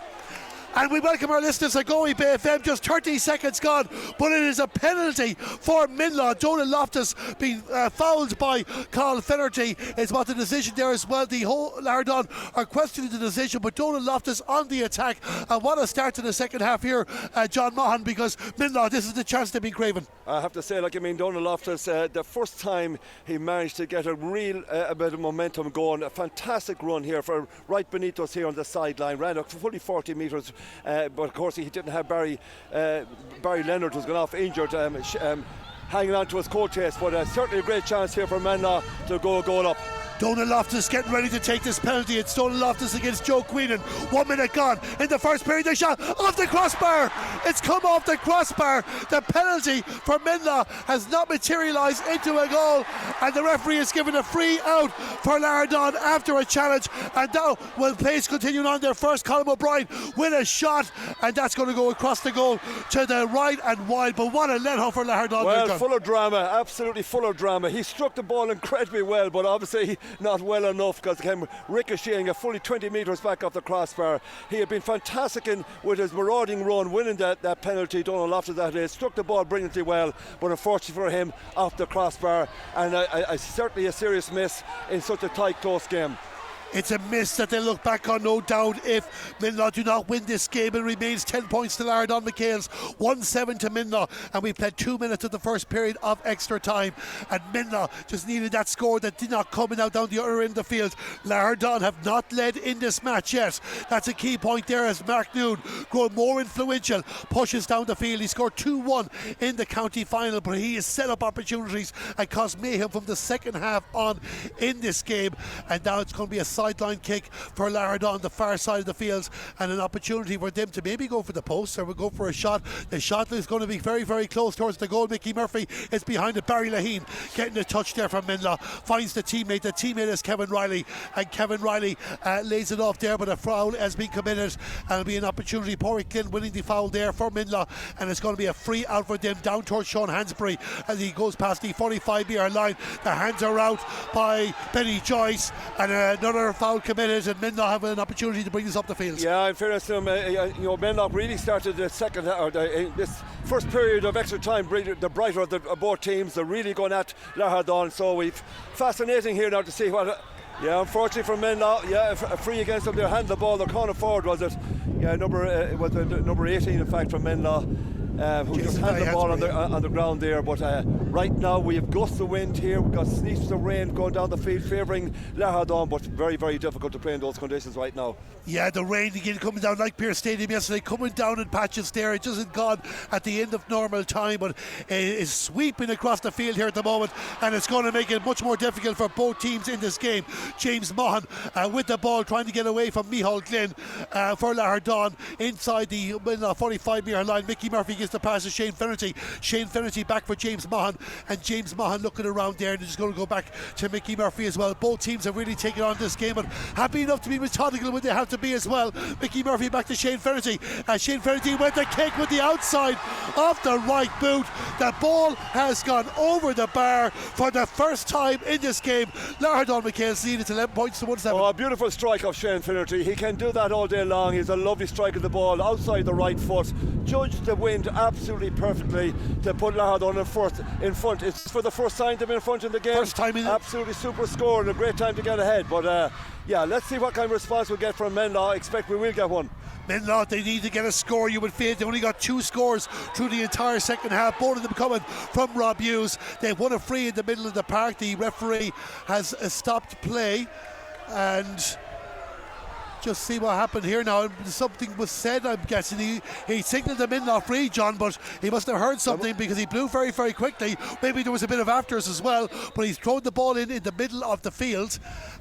And we welcome our listeners at Galway Bay FM. Just 30 seconds gone, but it is a penalty for Menlough. Donal Loftus being fouled by Carl Fennerty is what the decision there as well. The whole Lahardane are questioning the decision, but Donal Loftus on the attack. And what a start to the second half here, John Maughan, because Menlough, this is the chance they've been craving. I have to say, Donal Loftus, the first time he managed to get a real a bit of momentum going, a fantastic run here for right beneath us here on the sideline, ran up fully 40 metres, but of course he didn't have Barry Leonard, who's gone off injured, hanging on to his coat chase, but certainly a great chance here for Menlough to go a goal up. Donal Loftus getting ready to take this penalty. It's Donal Loftus against Joe Queenan. 1 minute gone in the first period. The shot off the crossbar. It's come off the crossbar. The penalty for Menlough has not materialised into a goal, and the referee has given a free out for Lahardane after a challenge. And now will pace continuing on there first. Colin O'Brien with a shot, and that's going to go across the goal to the right and wide. But what a let-off for Lahardane. Well, full of drama, absolutely full of drama. He struck the ball incredibly well, but obviously not well enough, because it came ricocheting a fully 20 metres back off the crossbar. He had been fantastic with his marauding run, winning that penalty. Donal Loftus that is, struck the ball brilliantly well, but unfortunately for him, off the crossbar, and certainly a serious miss in such a tight, close game. It's a miss that they'll look back on, no doubt, if Menlough do not win this game. It remains 10 points to Lahardane McHales, 1-7 to Menlough, and we played 2 minutes of the first period of extra time, and Menlough just needed that score that did not come out down the other end of the field. Lahardane have not led in this match yet. That's a key point there, as Mark Noon, growing more influential, pushes down the field. He scored 2-1 in the county final, but he has set up opportunities and caused mayhem from the second half on in this game, and now it's going to be a sideline kick for Lahardane, the far side of the fields, and an opportunity for them to maybe go for the post or go for a shot. The shot is going to be very, very close towards the goal. Mickey Murphy is behind it. Barry Lahine getting a touch there from Menlough, finds the teammate. The teammate is Kevin Riley, and Kevin Riley lays it off there, but a foul has been committed, and it'll be an opportunity. Porrick Glynn winning the foul there for Menlough, and it's going to be a free out for them down towards Sean Hansbury as he goes past the 45-yard line. The hands are out by Benny Joyce, and another foul committed, and Menlough have an opportunity to bring this up the field. Yeah, in fairness to him, Menlough really started the second or this first period of extra time, the brighter of both teams. They're really going at Lahardane, so we've fascinating here now to see what. Yeah, unfortunately for Menlough, a free against them. They hand the ball. Their corner forward was it? Yeah, number 18 in fact from Menlough. Who just had the ball on the ground there, but right now we have gusts of wind here, we've got sneaks of rain going down the field favouring Lahardane, but very, very difficult to play in those conditions right now. Yeah, the rain again coming down like Pearse Stadium yesterday, coming down in patches there. It hasn't gone at the end of normal time, but it is sweeping across the field here at the moment, and it's going to make it much more difficult for both teams in this game. James Maughan with the ball, trying to get away from Micheál Glynn for Lahardane inside the 45-yard line. Mickey Murphy gets the pass to Shane Fennerty. Shane Fennerty back for James Maughan, and James Maughan looking around there, and he's going to go back to Mickey Murphy as well. Both teams have really taken on this game and happy enough to be methodical when they have to be as well. Mickey Murphy back to Shane Fennerty, and Shane Fennerty went the kick with the outside of the right boot. The ball has gone over the bar for the first time in this game. Lahardane McHales lead it 11 points to 1-7. Oh, a beautiful strike of Shane Fennerty. He can do that all day long. He's a lovely strike of the ball outside the right foot. Judged the wind absolutely perfectly to put Lahardane in front. It's for the first time they've been in front in the game. First time in absolutely super score and a great time to get ahead. But let's see what kind of response we'll get from Menlough. I expect we will get one. Menlough, they need to get a score, you would feel. They only got 2 scores through the entire second half, both of them coming from Rob Hughes. They've won a free in the middle of the park. The referee has stopped play, and just see what happened here now. Something was said, I'm guessing. He signalled the Menlough free, John, but he must have heard something because he blew very, very quickly. Maybe there was a bit of afters as well, but he's thrown the ball in the middle of the field,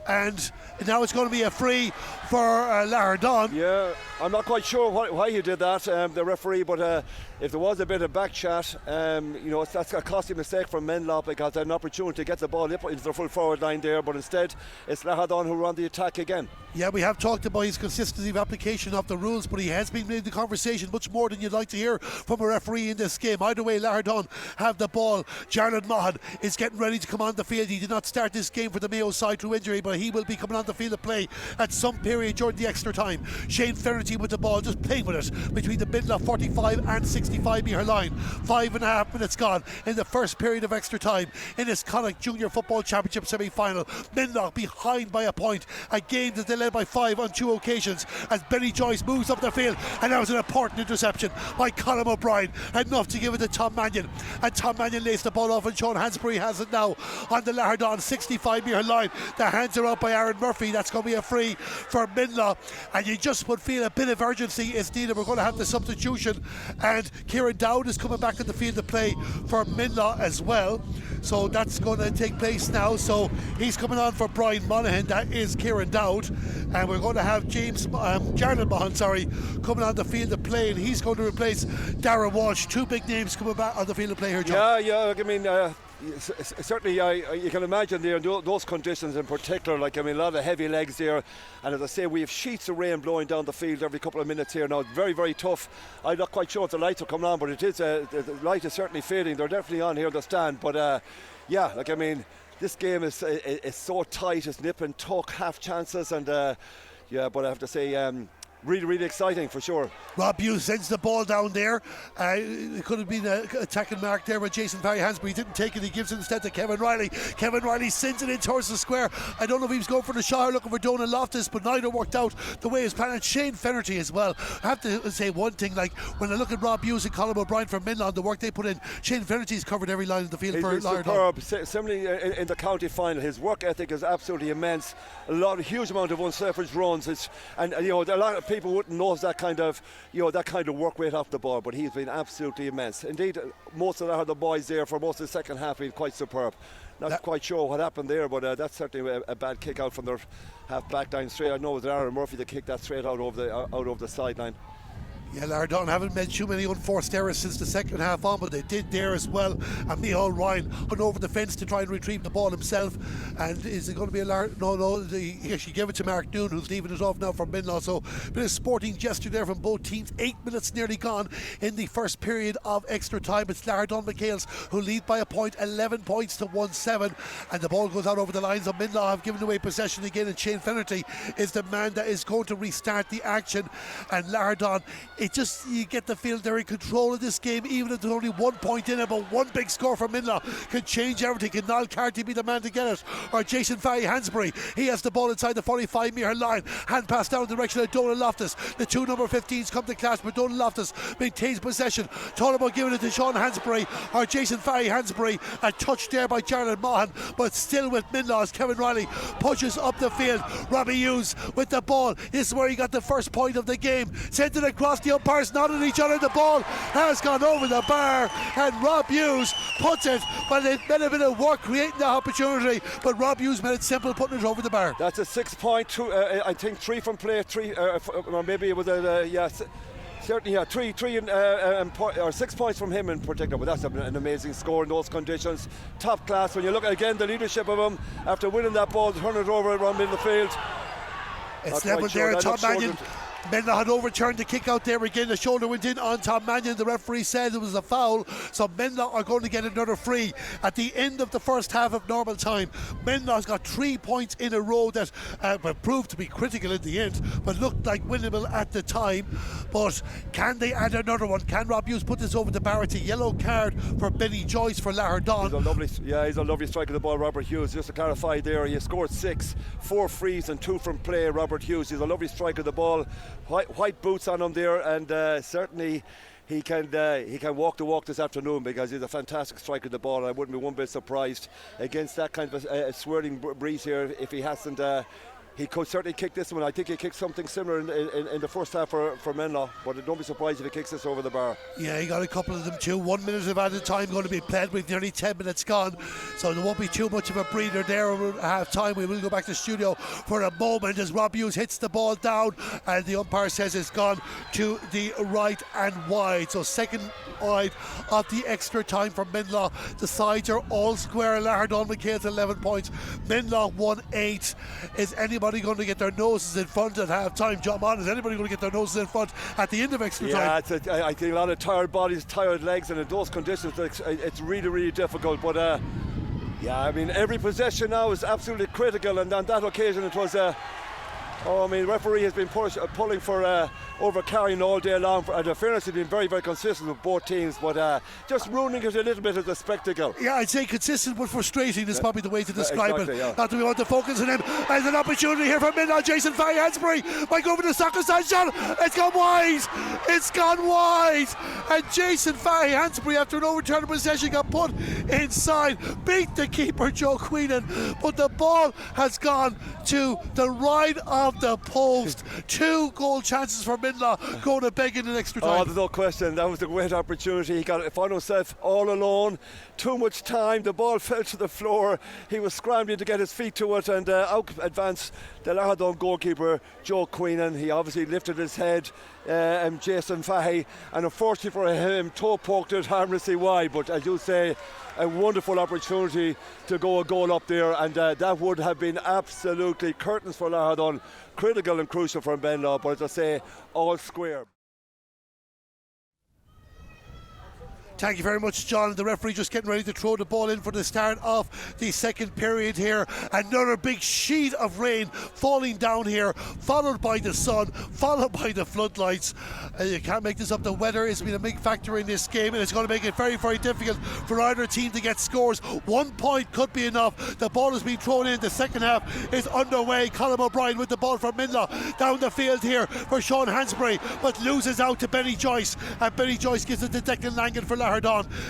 and now it's going to be a free for Lahardane. Yeah, I'm not quite sure why he did that, the referee, but if there was a bit of back chat, that's a costly mistake from Menlough, because they had an opportunity to get the ball into the full forward line there, but instead it's Lahardane who are on the attack again. Yeah, we have talked about his consistency of application of the rules, but he has been in the conversation much more than you'd like to hear from a referee in this game. Either way, Lahardane have the ball. Jarlath Maughan is getting ready to come on the field. He did not start this game for the Mayo side through injury, but he will be coming on the field to play at some period during the extra time. Shane Fennerty with the ball, just playing with it between the Menlough 45 and 65 metre line. 5.5 minutes gone in the first period of extra time in this Connacht Junior Football Championship semi-final. Menlough behind by a point, a game that they led by 5 on 2 occasions, as Benny Joyce moves up the field, and that was an important interception by Colin O'Brien, enough to give it to Tom Mannion, and Tom Mannion lays the ball off, and Sean Hansbury has it now on the Lahardane 65 metre line. The hands are out by Aaron Murphy. That's going to be a free for Menlough, and you just would feel a bit of urgency is needed. We're going to have the substitution, and Kieran Dowd is coming back in the field to play for Menlough as well, so that's going to take place now. So he's coming on for Brian Monaghan, that is Kieran Dowd, and we're going to have Jarlath Maughan coming on the field to play, and he's going to replace Darren Walsh. Two big names coming back on the field to play here, John. Yeah, I mean, certainly you can imagine there those conditions in particular, a lot of heavy legs there, and as I say, we have sheets of rain blowing down the field every couple of minutes here now. It's very, very tough. I'm not quite sure if the lights are coming on, but it is the light is certainly fading. They're definitely on here in the stand, but this game is so tight. It's nip and tuck, half chances, and but I have to say, really, really exciting for sure. Rob Hughes sends the ball down there. It could have been an attacking mark there with Jason Parry-Hans, but he didn't take it. He gives it instead to Kevin Riley. Kevin Riley sends it in towards the square. I don't know if he was going for the shot or looking for Donald Loftus, but neither worked out the way it's planned. Shane Fennerty as well. I have to say one thing, when I look at Rob Hughes and Colin O'Brien from Menlough, the work they put in, Shane Fennerty's covered every line of the field for Lahardane. Superb. Similarly in the county final, his work ethic is absolutely immense. A huge amount of unselfish runs. A lot of people wouldn't notice that kind of work rate off the ball, but he's been absolutely immense. Indeed, most of the boys there for most of the second half have been quite superb. Not quite sure what happened there, but that's certainly a bad kick out from their half back line straight. I know it was Aaron Murphy that kicked that straight out over the sideline. Yeah, Lahardane haven't made too many unforced errors since the second half on, but they did there as well. And McHale Ryan went over the fence to try and retrieve the ball himself. And is it going to be he actually gave it to Mark Noon, who's leaving it off now from Menlough. So a bit of sporting gesture there from both teams. 8 minutes nearly gone in the first period of extra time. It's Lahardane McHales who lead by a point, 11 points to 1-7. And the ball goes out over the lines. And Menlough have given away possession again, and Shane Fennerty is the man that is going to restart the action. And Lahardane, you get the feel they're in control of this game, even if there's only 1 point in it. But one big score from Menlough can change everything. Can Niall Carty be the man to get it, or Jason Farry-Hansbury? He has the ball inside the 45 metre line. Hand pass down the direction of Donald Loftus. The two number 15s come to clash, but Donald Loftus maintains possession. Talking about giving it to Sean Hansbury or Jason Farry-Hansbury. A touch there by Jarlath Maughan, but still with Menlough as Kevin Riley pushes up the field. Robbie Hughes with the ball. This is where he got the first point of the game. Sent it across the umpires, not at each other. The ball has gone over the bar, and Rob Hughes puts it. Well, they've made a bit of work creating the opportunity, but Rob Hughes made it simple, putting it over the bar. That's a 6 point, I think 3 from play, 3 or maybe it was certainly, 6 points from him in particular, but that's an amazing score in those conditions. Top class. When you look at again the leadership of him after winning that ball, turn it over around middle of the field. It's level there. Tom Mannion. Menlough had overturned the kick out there again. The shoulder went in on Tom Mannion. The referee said it was a foul, so Menlough are going to get another free at the end of the first half of normal time. Menlough's got 3 points in a row that proved to be critical in the end, but looked like winnable at the time. But can they add another one? Can Rob Hughes put this over the bar? It's a yellow card for Benny Joyce for Lahardane. He's a lovely strike of the ball, Robert Hughes. Just to clarify there, he scored 6, 4 frees and 2 from play. Robert Hughes, he's a lovely strike of the ball. White boots on him there, and certainly he can walk the walk this afternoon, because he's a fantastic striker of the ball. I wouldn't be one bit surprised against that kind of a swirling breeze here if he hasn't He could certainly kick this one. I think he kicked something similar in the first half for Menlough, but don't be surprised if he kicks this over the bar. Yeah, he got a couple of them too. 1 minute of added time going to be played with nearly 10 minutes gone, so there won't be too much of a breather there at half time. We will go back to the studio for a moment as Rob Hughes hits the ball down and the umpire says it's gone to the right and wide. So second wide of the extra time for Menlough. The sides are all square. Lahardane McHales 11 points, Menlough 1-8. Is anybody going to get their noses in front at half time? John Mon, is anybody going to get their noses in front at the end of extra time? Yeah, I think a lot of tired bodies, tired legs, and in those conditions it's really difficult. But yeah, I mean, every possession now is absolutely critical, and on that occasion it was referee has been pulling for overcarrying all day long. And in fairness, he's been very consistent with both teams, but just ruining it a little bit of the spectacle. Yeah, I'd say consistent but frustrating is probably the way to describe exactly, it. yeah. Not that we want to focus on him. There's an opportunity here for Menlough. Jason Fahy-Hansbury might go over the soccer side shot. It's gone wide. It's gone wide. And Jason Fahy-Hansbury, after an overturn of possession, got put inside, beat the keeper Joe Queenan, but the ball has gone to the right of the post. 2 goal chances for Menlough going to beg in an extra time. Oh, there's no question. That was a great opportunity. He found himself all alone. Too much time. The ball fell to the floor. He was scrambling to get his feet to it, and out advanced the Lahardane goalkeeper Joe Queenan. He obviously lifted his head, Jason Fahy, and unfortunately for him, toe poked it harmlessly wide. But as you say, a wonderful opportunity to go a goal up there, and that would have been absolutely curtains for Lahardane. Critical and crucial for Menlough, but as I say, all square. Thank you very much, John. The referee just getting ready to throw the ball in for the start of the second period here. Another big sheet of rain falling down here, followed by the sun, followed by the floodlights. You can't make this up. The weather has been a big factor in this game, and it's going to make it very difficult for either team to get scores. 1 point could be enough. The ball has been thrown in. The second half is underway. Colin O'Brien with the ball from Menlough down the field here for Sean Hansbury, but loses out to Benny Joyce, and Benny Joyce gives it to Declan Langan for Lahardane,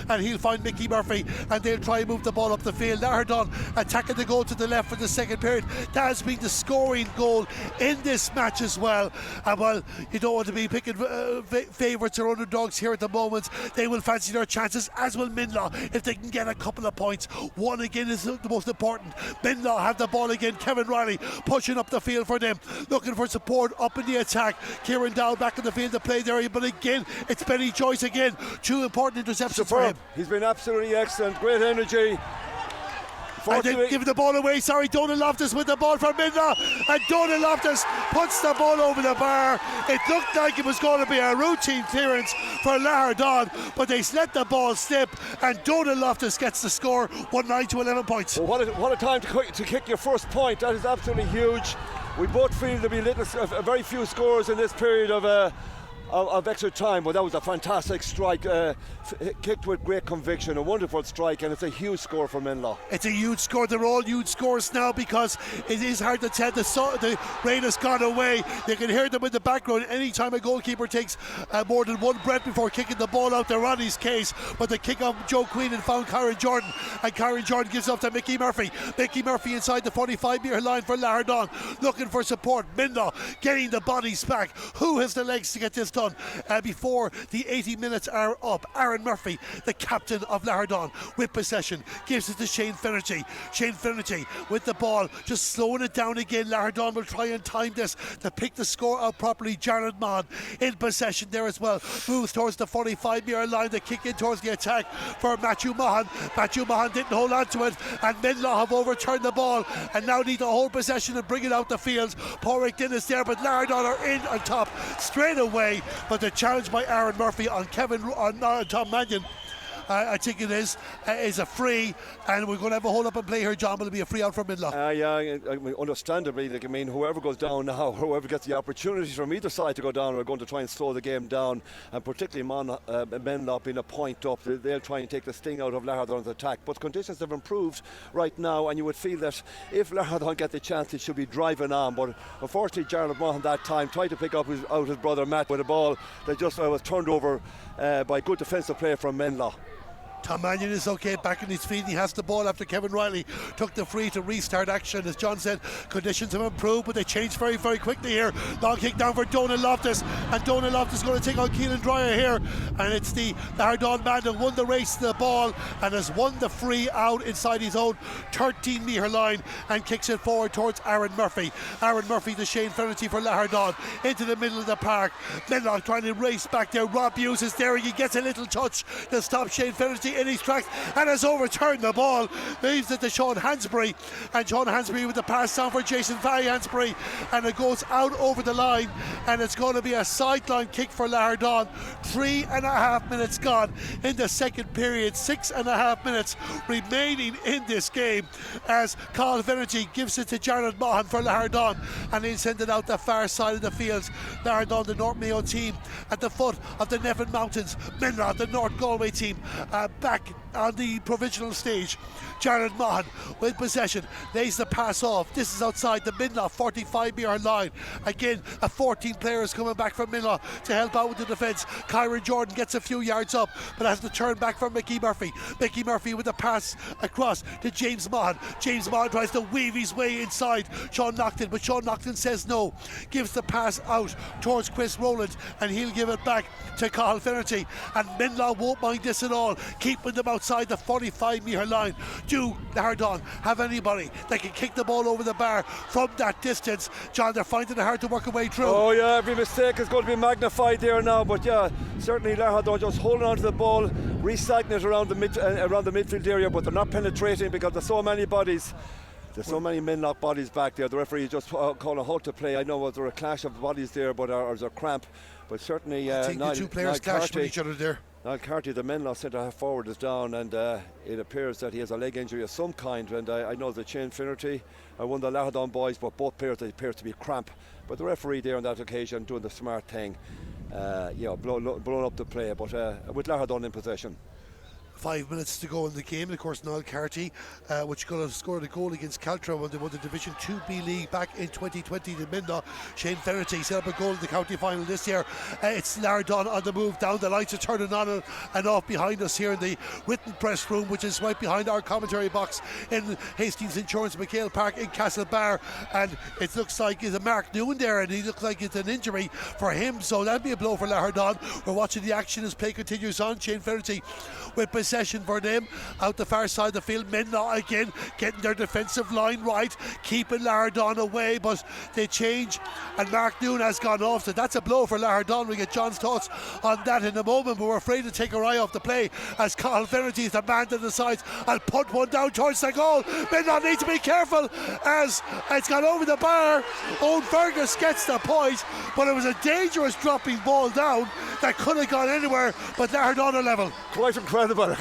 and he'll find Mickey Murphy, and they'll try and move the ball up the field. Lahardane attacking the goal to the left for the second period. That has been the scoring goal in this match as well. And well, you don't want to be picking favourites or underdogs here at the moment. They will fancy their chances, as will Menlough, if they can get a couple of points. One again is the most important. Menlough have the ball again. Kevin Riley pushing up the field for them, looking for support up in the attack. Kieran Dow back in the field to play there, but again it's Benny Joyce again. 2 important interceptions for him. He's been absolutely excellent. Great energy. And then giving the ball away. Donald Loftus with the ball from Menlough, and Donald Loftus puts the ball over the bar. It looked like it was going to be a routine clearance for Lahardane, but they let the ball slip, and Donald Loftus gets the score, 1-9 to 11 points. Well, what a time to kick your first point. That is absolutely huge. We both feel there'll be very few scores in this period of extra time, but that was a fantastic strike, kicked with great conviction, a wonderful strike, and it's a huge score for Menlough. It's a huge score. They're all huge scores now, because it is hard to tell. The rain has gone away. You can hear them in the background. Anytime a goalkeeper takes more than one breath before kicking the ball out, they're on his case. But the kick of Joe Queenan found Karen Jordan, and Karen Jordan gives up to Mickey Murphy. Mickey Murphy inside the 45-metre line for Lahardane, looking for support. Menlough getting the bodies back. Who has the legs to get this done before the 80 minutes are up? Aaron Murphy, the captain of Lahardane, with possession, gives it to Shane Finnerty. Shane Finnerty with the ball, just slowing it down again. Lahardane will try and time this to pick the score out properly. Jared Mann in possession there as well, moves towards the 45-metre line, the kick in towards the attack for Matthew Mahan. Matthew Mahan didn't hold on to it, and Menlough have overturned the ball and now need to hold possession and bring it out the field. Porrick Din is there, but Lahardane are in on top straight away. But the challenge by Aaron Murphy on Tom Mannion, I think it is a free, and we're going to have a hold up and play here, John, but it'll be a free out for Menlough. I mean, understandably, whoever goes down now, whoever gets the opportunities from either side to go down, are going to try and slow the game down, and particularly Menlough being a point up, they'll try and take the sting out of Lahardane's attack. But conditions have improved right now, and you would feel that if Lahardane get the chance, it should be driving on. But unfortunately, Jared Mahan that time tried to pick up his brother Matt with a ball that just was turned over by good defensive play from Menlough. Tom Mannion is okay back in his feet. He has the ball after Kevin Riley took the free to restart action. As John said, conditions have improved, but they changed very, very quickly here. Long kick down for Donald Loftus, and Donald Loftus is going to take on Keelan Dreyer here. And it's the Lahardane man that won the race to the ball and has won the free out inside his own 13-metre line and kicks it forward towards Aaron Murphy. Aaron Murphy to Shane Fennerty for Lahardane into the middle of the park. Menlough trying to race back there. Rob Hughes is there. He gets a little touch to stop Shane Fennerty in his tracks and has overturned the ball. Leaves it to Sean Hansbury, and Sean Hansbury with the pass down for Jason Hansbury, and it goes out over the line, and it's going to be a sideline kick for Lahardane. 3.5 minutes gone in the second period. 6.5 minutes remaining in this game as Carl Fennerty gives it to Jared Maughan for Lahardane, and he'll send it out the far side of the field. Lahardane, the North Mayo team, at the foot of the Nevin Mountains. Menlough, the North Galway team, back on the provincial stage. Jared Maughan with possession, lays the pass off. This is outside the Menlough 45-metre line. Again, 14 players coming back from Menlough to help out with the defence. Kyron Jordan gets a few yards up, but has to turn back for Mickey Murphy. Mickey Murphy with the pass across to James Maughan. James Maughan tries to weave his way inside Sean Nocton, but Sean Nocton says no. Gives the pass out towards Chris Rowland, and he'll give it back to Carl Fennerty. And Menlough won't mind this at all, keeping them outside the 45-metre line. Do Lahardane have anybody that can kick the ball over the bar from that distance? John, they're finding it hard to work a way through. Oh yeah, every mistake is going to be magnified there now, but yeah, certainly Lahardane just holding on to the ball, recycling it around the midfield area, but they're not penetrating because there's so many bodies. There's so many Menlough bodies back there. The referee just called a halt to play. I know was there a clash of bodies there, but or was there a cramp? But certainly, I think the two players clashed with each other there. Niall Carty, the Menlough centre half forward, is down, and it appears that he has a leg injury of some kind. And I know that Shane Fennerty are one of the Lahardane boys, but both players appear to be cramp. But the referee there on that occasion doing the smart thing, blowing up the play, but with Lahardane in possession. 5 minutes to go in the game, and of course Niall Carty, which could have scored a goal against Caltra when they won the Division 2B League back in 2020 to Menlough. Shane Fennerty set up a goal in the county final this year. It's Lahardane on the move down. The lights are turning on and off behind us here in the written press room, which is right behind our commentary box in Hastings Insurance McHale Park in Castlebar. And it looks like it's a Mark Newman there, and he looks like it's an injury for him, so that'll be a blow for Lahardane. We're watching the action as play continues on. Shane Fennerty with possession for them out the far side of the field. Menlough again getting their defensive line right, keeping Lahardane away, but they change and Mark Noon has gone off, so that's a blow for Lahardane. We get John's thoughts on that in a moment, but we're afraid to take our eye off the play as Carl Fennerty is the man that decides I'll put one down towards the goal. Menlough need to be careful as it's gone over the bar. Owen Fergus gets the point, but it was a dangerous dropping ball down that could have gone anywhere but Lahardane are level. Quite incredible.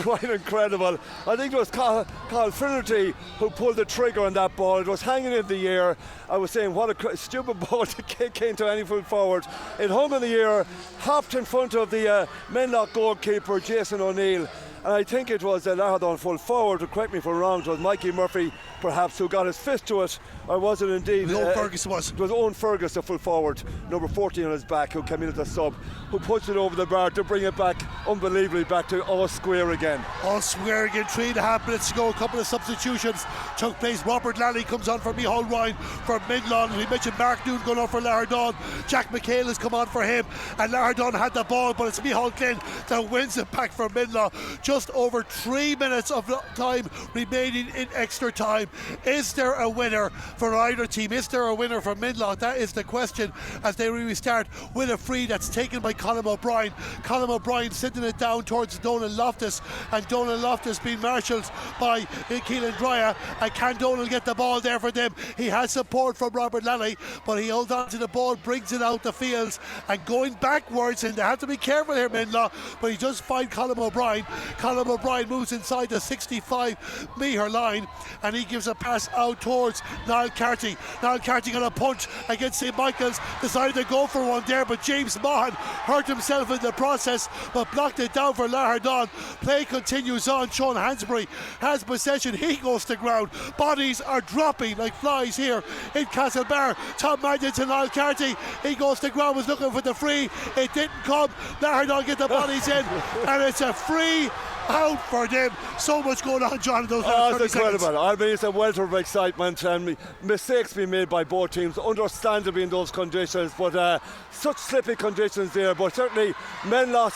I think it was Carl Fennerty who pulled the trigger on that ball. It was hanging in the air. I was saying what a stupid ball to kick into any full forward. It hung in the air, hopped in front of the Menlough goalkeeper Jason O'Neill, and I think it was Lahardane full forward. Correct me if I'm wrong, it was Mikey Murphy perhaps who got his fist to it, or was it indeed Owen Fergus? It was Owen Fergus, the full forward, number 14 on his back, who came in as a sub, who punched it over the bar to bring it back unbelievably back to all square again. 3.5 minutes to go. A couple of substitutions took place. Robert Lally comes on for Micheál Ryan for Menlough. We mentioned Mark Noon going on for Lahardane. Jack McHale has come on for him, and Lahardane had the ball, but it's Micheál Glenn that wins it back for Menlough. Just over 3 minutes of time remaining in extra time. Is there a winner for either team? Is there a winner for Menlough? That is the question as they restart with a free that's taken by Colin O'Brien. Colin O'Brien sending it down towards Donald Loftus, and Donald Loftus being marshalled by Keelan Dreyer. And can Donald get the ball there for them? He has support from Robert Lally, but he holds on to the ball, brings it out the fields, and going backwards, and they have to be careful here, Menlough, but he does find Colin O'Brien. Colin O'Brien moves inside the 65-metre line, and he gives a pass out towards Niall Carty. Niall Carty got a punch against St. Michael's, decided to go for one there, but James Maughan hurt himself in the process, but blocked it down for Lahardane. Play continues on. Sean Hansbury has possession. He goes to ground. Bodies are dropping like flies here in Castlebar. Tom Mannion to Niall Carty. He goes to ground, was looking for the free. It didn't come. Lahardane get the bodies in, and it's a free out for them. So much going on, John, in those last 30 it's incredible. seconds. I mean, it's a welter of excitement, and mistakes being made by both teams, understandably in those conditions, but such slippy conditions there. But certainly Menlough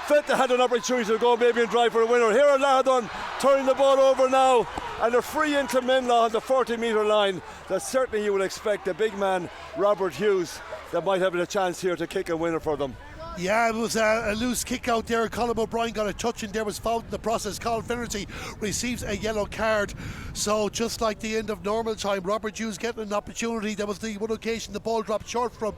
felt they had an opportunity to go maybe and drive for a winner. Here are Lahardane turning the ball over now, and they're free into Menlough on the 40-metre line. That certainly you would expect the big man Robert Hughes that might have a chance here to kick a winner for them. Yeah, it was a loose kick out there. Colin O'Brien got a touch and there was fouled in the process. Colin Finnerty receives a yellow card. So just like the end of normal time, Robert Hughes getting an opportunity. There was the one occasion the ball dropped short from.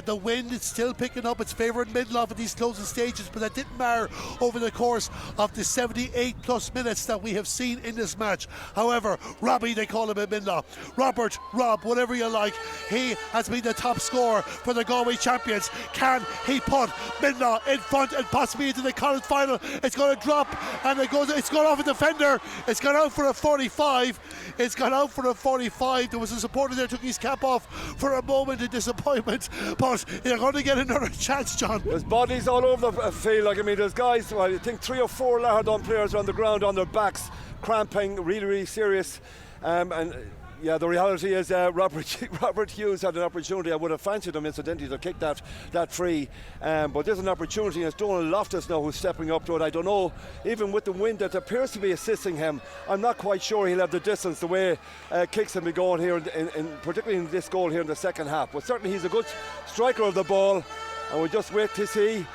The wind is still picking up its favourite Menlough at these closing stages, but that didn't matter over the course of the 78 plus minutes that we have seen in this match. However, Robbie, they call him in Menlough. Rob, whatever you like, he has been the top scorer for the Galway champions. Can he put Menlough in front and possibly into the Connacht final? It's going to drop and it's gone off a defender. It's gone out for a 45. It's gone out for a 45. There was a supporter there, took his cap off for a moment in disappointment, but they're going to get another chance, John. There's bodies all over the field. Like, I mean, there's guys, well, I think 3 or 4 Lahardane players are on the ground on their backs, cramping, really, really serious. Yeah, the reality is Robert Hughes had an opportunity. I would have fancied him, incidentally, to kick that free. But there's an opportunity, and it's Donald Loftus now who's stepping up to it. I don't know, even with the wind that appears to be assisting him, I'm not quite sure he'll have the distance the way kicks have been going here, particularly in this goal here in the second half. But certainly he's a good striker of the ball, and we'll just wait to see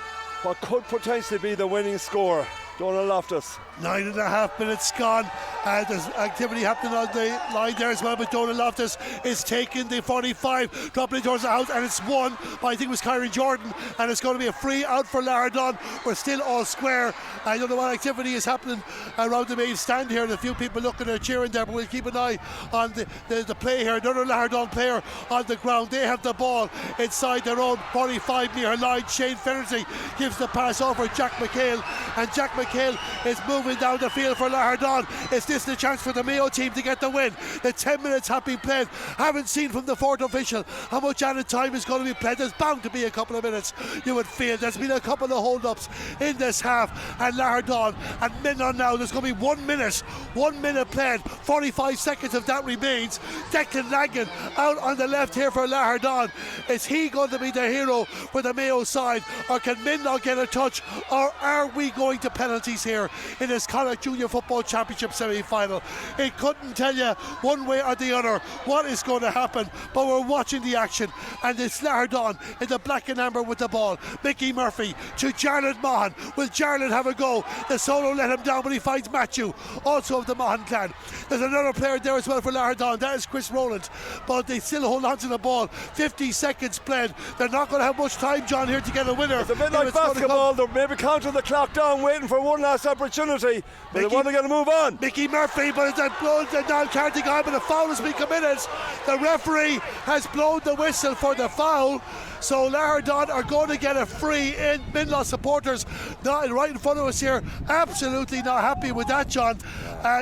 what could potentially be the winning score. Donald Loftus. 9.5 minutes gone. There's activity happening on the line there as well, but Donald Loftus is taking the 45, dropping it towards the house, and it's won by, I think it was Kyron Jordan, and it's going to be a free out for Lahardane. We're still all square. I don't know what activity is happening around the main stand here, and a few people looking and cheering there, but we'll keep an eye on the play here. Another Lahardane player on the ground. They have the ball inside their own 45-metre line. Shane Finnerty gives the pass over Jack McHale, and Jack McHale is moving down the field for Lahardane. Is this the chance for the Mayo team to get the win? The 10 minutes have been played. Haven't seen from the fourth official how much added time is going to be played. There's bound to be a couple of minutes, you would feel. There's been a couple of hold-ups in this half, and Lahardane and Menlough now. There's going to be 1 minute played. 45 seconds of that remains. Declan Langan out on the left here for Lahardane. Is he going to be the hero for the Mayo side, or can Menlough get a touch, or are we going to penalties here in this Connacht Junior Football Championship semi-final? It couldn't tell you one way or the other what is going to happen, but we're watching the action, and it's Lahardane in the black and amber with the ball. Mickey Murphy to Jarlath Maughan. Will Jarlath have a go? The solo let him down, but he finds Matthew, also of the Maughan clan. There's another player there as well for Lahardane. That is Chris Rowland, but they still hold on to the ball. 50 seconds played. They're not going to have much time, John, here to get a winner. It's a bit like basketball. They're maybe counting the clock down, waiting for one last opportunity, but they want to get a move on. Mickey Murphy, but it's blown the non-counting on, but a foul has been committed. The referee has blown the whistle for the foul, so Lahardane are going to get a free in. Menlough supporters not right in front of us here, absolutely not happy with that, John.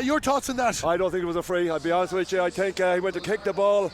Your thoughts on that? I don't think it was a free, I'll be honest with you. I think he went to kick the ball,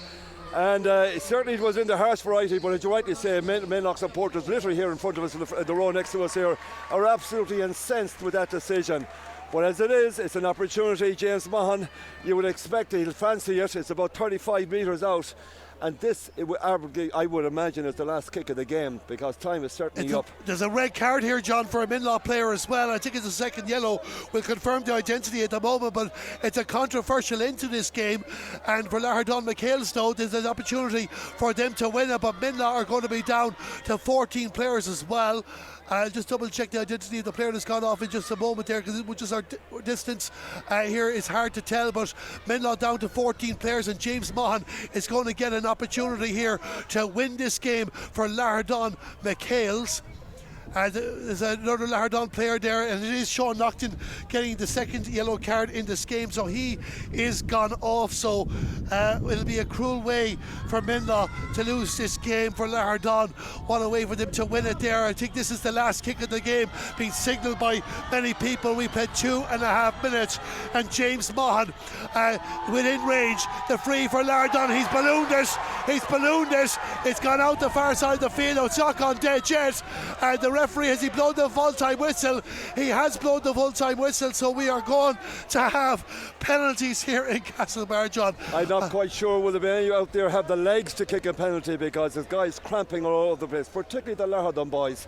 and certainly it was in the harsh variety, but as you rightly say, Menlough supporters literally here in front of us, in the row next to us here, are absolutely incensed with that decision. But as it is, it's an opportunity. James Maughan, you would expect he'll fancy it. It's about 35 metres out, and this, I would imagine, is the last kick of the game, because time is certainly up. There's a red card here, John, for a Menlough player as well. I think it's a second yellow. We'll confirm the identity at the moment, but it's a controversial end to this game. And for Lahardane McHales, though, there's an opportunity for them to win it, but Menlough are going to be down to 14 players as well. I'll just double check the identity of the player that's gone off in just a moment there, because which is our distance here is hard to tell, but Menlough down to 14 players, and James Maughan is going to get an opportunity here to win this game for Lahardane McHales. There's another Lahardane player there, and it is Sean Naughton getting the second yellow card in this game, so he is gone off. So it'll be a cruel way for Menlough to lose this game for Lahardane. What a way for them to win it there. I think this is the last kick of the game, being signalled by many people. We played 2.5 minutes, and James Maughan within range. The free for Lahardane. He's ballooned it. It's gone out the far side of the field. It's not gone dead yet. And the referee, has he blown the full-time whistle? He has blown the full-time whistle, so we are going to have penalties here in Castlebar, John. I'm not quite sure will there be any out there have the legs to kick a penalty, because there's guys cramping all over the place, particularly the Lahardane boys.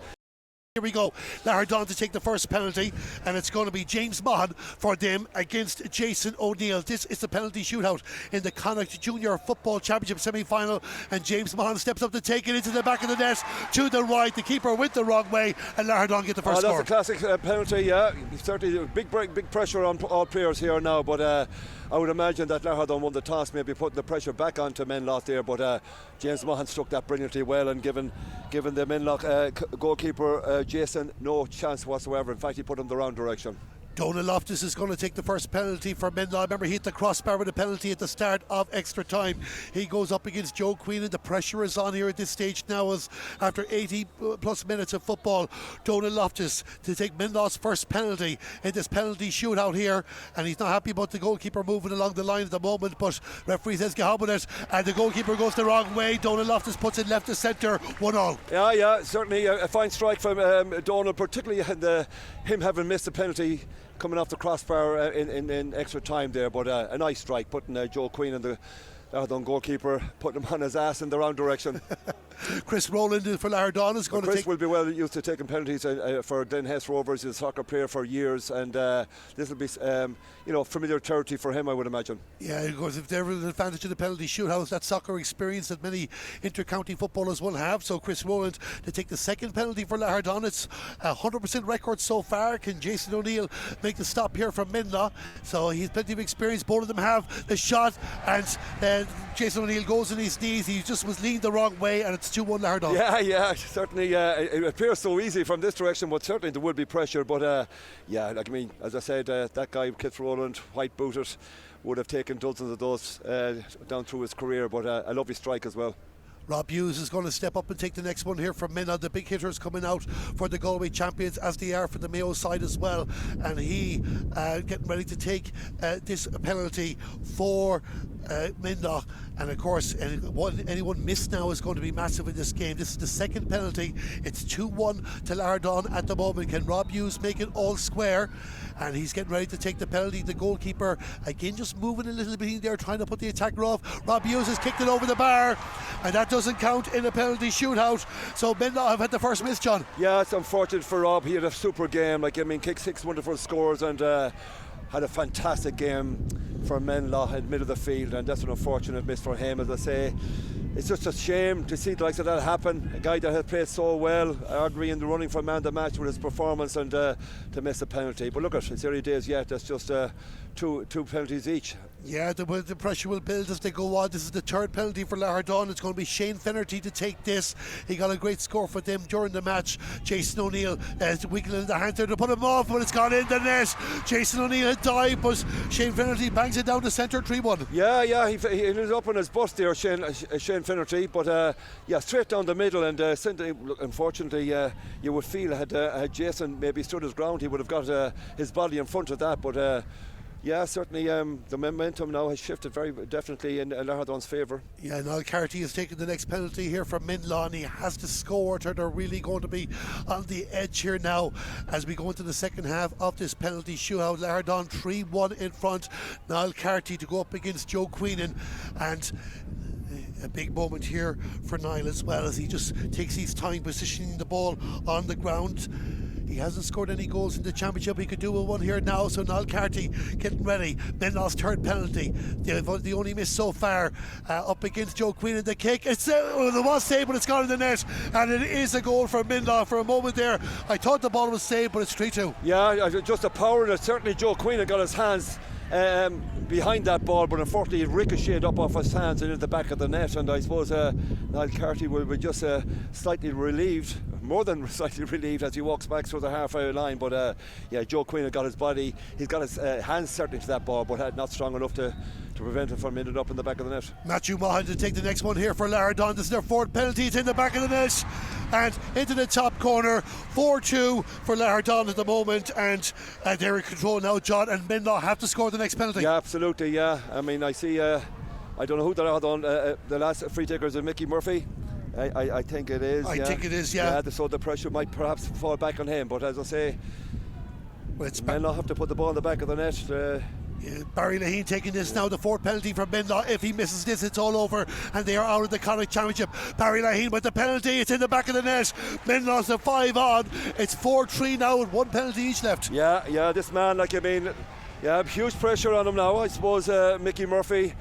Here we go, Lahardane to take the first penalty, and it's going to be James Maughan for them against Jason O'Neill. This is the penalty shootout in the Connacht Junior Football Championship Semi-Final, and James Maughan steps up to take it into the back of the net to the right. The keeper went the wrong way, and Lahardane get the first score. That's a classic penalty, yeah. Certainly big pressure on all players here now, but I would imagine that Lahardane won the toss, maybe putting the pressure back onto Menlough there, but James Maughan struck that brilliantly well, and given the Menlough goalkeeper Jason no chance whatsoever. In fact, he put him the wrong direction. Donald Loftus is going to take the first penalty for Menlough. Remember, he hit the crossbar with a penalty at the start of extra time. He goes up against Joe Queen, and the pressure is on here at this stage now, as after 80 plus minutes of football, Donald Loftus to take Menlough's first penalty in this penalty shootout here, and he's not happy about the goalkeeper moving along the line at the moment, but referee says get on with it, and the goalkeeper goes the wrong way. Donald Loftus puts it left to centre, 1-1. Yeah, certainly a fine strike from Donald, particularly him having missed the penalty coming off the crossbar in extra time there, but a nice strike, putting Joe Queen and the Lahardane goalkeeper, putting him on his ass in the wrong direction. Chris Rowland for Lahardane is going to take... Chris will be well used to taking penalties for Glen Hess Rovers. He's a soccer player for years, and this will be familiar territory for him, I would imagine. Yeah, because if there is an advantage of the penalty shootout, that soccer experience that many inter-county footballers will have. So Chris Rowland to take the second penalty for Lahardane. It's a 100% record so far. Can Jason O'Neill make the stop here from Menlough? So he's plenty of experience. Both of them have the shot, and Jason O'Neill goes on his knees. He just was leaned the wrong way, and it's 2-1 Lahardane. Yeah, certainly. It appears so easy from this direction, but certainly there will be pressure. But as I said, that guy, Kit Rowland, white booted, would have taken dozens of those down through his career. But a lovely strike as well. Rob Hughes is going to step up and take the next one here from Menlough. The big hitters coming out for the Galway champions, as they are for the Mayo side as well, and he getting ready to take this penalty for Menlough. And of course, anyone missed now is going to be massive in this game. This is the second penalty. It's 2-1 to Lahardane at the moment. Can Rob Hughes make it all square? And he's getting ready to take the penalty. The goalkeeper again just moving a little bit in there, trying to put the attacker off. Rob Hughes has kicked it over the bar, and that doesn't count in a penalty shootout. So Menlough have had the first miss, John. Yeah, it's unfortunate for Rob. He had a super game. Kicked 6 wonderful scores, and had a fantastic game for Menlough in middle of the field, and that's an unfortunate miss for him. As I say, it's just a shame to see the likes of that happen. A guy that has played so well, arguably in the running for man of the match with his performance, and to miss a penalty. But look, it's early days yet. That's just two penalties each. Yeah, the pressure will build as they go on. This is the third penalty for Lahardane. It's going to be Shane Finnerty to take this. He got a great score for them during the match. Jason O'Neill wiggling the hand there to put him off, but it's gone in the net. Jason O'Neill had dived, but Shane Finnerty bangs it down the centre, 3-1. Yeah, he ended up on his bust there, Shane Finnerty, but straight down the middle, and unfortunately you would feel had Jason maybe stood his ground, he would have got his body in front of that, but certainly the momentum now has shifted very definitely in Lahardane's favour. Yeah, Niall Carty is taking the next penalty here from Menlough, and he has to score. They're really going to be on the edge here now as we go into the second half of this penalty shootout. Lahardane 3-1 in front. Niall Carty to go up against Joe Queenan, and a big moment here for Niall as well, as he just takes his time positioning the ball on the ground. He hasn't scored any goals in the championship. He could do one here now. So Niall Carty getting ready. Menlough's third penalty. The only miss so far up against Joe Queen in the kick. It was saved, but it's gone in the net, and it is a goal for Menlough. For a moment there, I thought the ball was saved, but it's 3-2. Yeah, just a power in it. Certainly Joe Queen had got his hands behind that ball, but unfortunately it ricocheted up off his hands and into the back of the net, and I suppose Niall Carty will be just slightly relieved, more than slightly relieved, as he walks back through the halfway line. But Joe Queen had got his body, he's got his hands certainly to that ball, but not strong enough to prevent it from ending up in the back of the net. Matthew Maughan to take the next one here for Lahardane. This is their fourth penalty. It's in the back of the net and into the top corner. 4-2 for Lahardane at the moment, and they're in control now, John, and Menlough have to score the next penalty. Yeah, absolutely, yeah. I mean, I see I don't know who the Lahardane the last free taker is, Mickey Murphy. I think it is. I think it is, yeah. So the pressure might perhaps fall back on him, but as I say, well, it's Menlough have to put the ball in the back of the net. Barry Lahane taking this now, the fourth penalty for Menlough. If he misses this, it's all over, and they are out of the Connacht Championship. Barry Lahane with the penalty, it's in the back of the net. Menlough's a 5 on. It's 4-3 now with one penalty each left. Yeah, this man, huge pressure on him now. I suppose Mickey Murphy.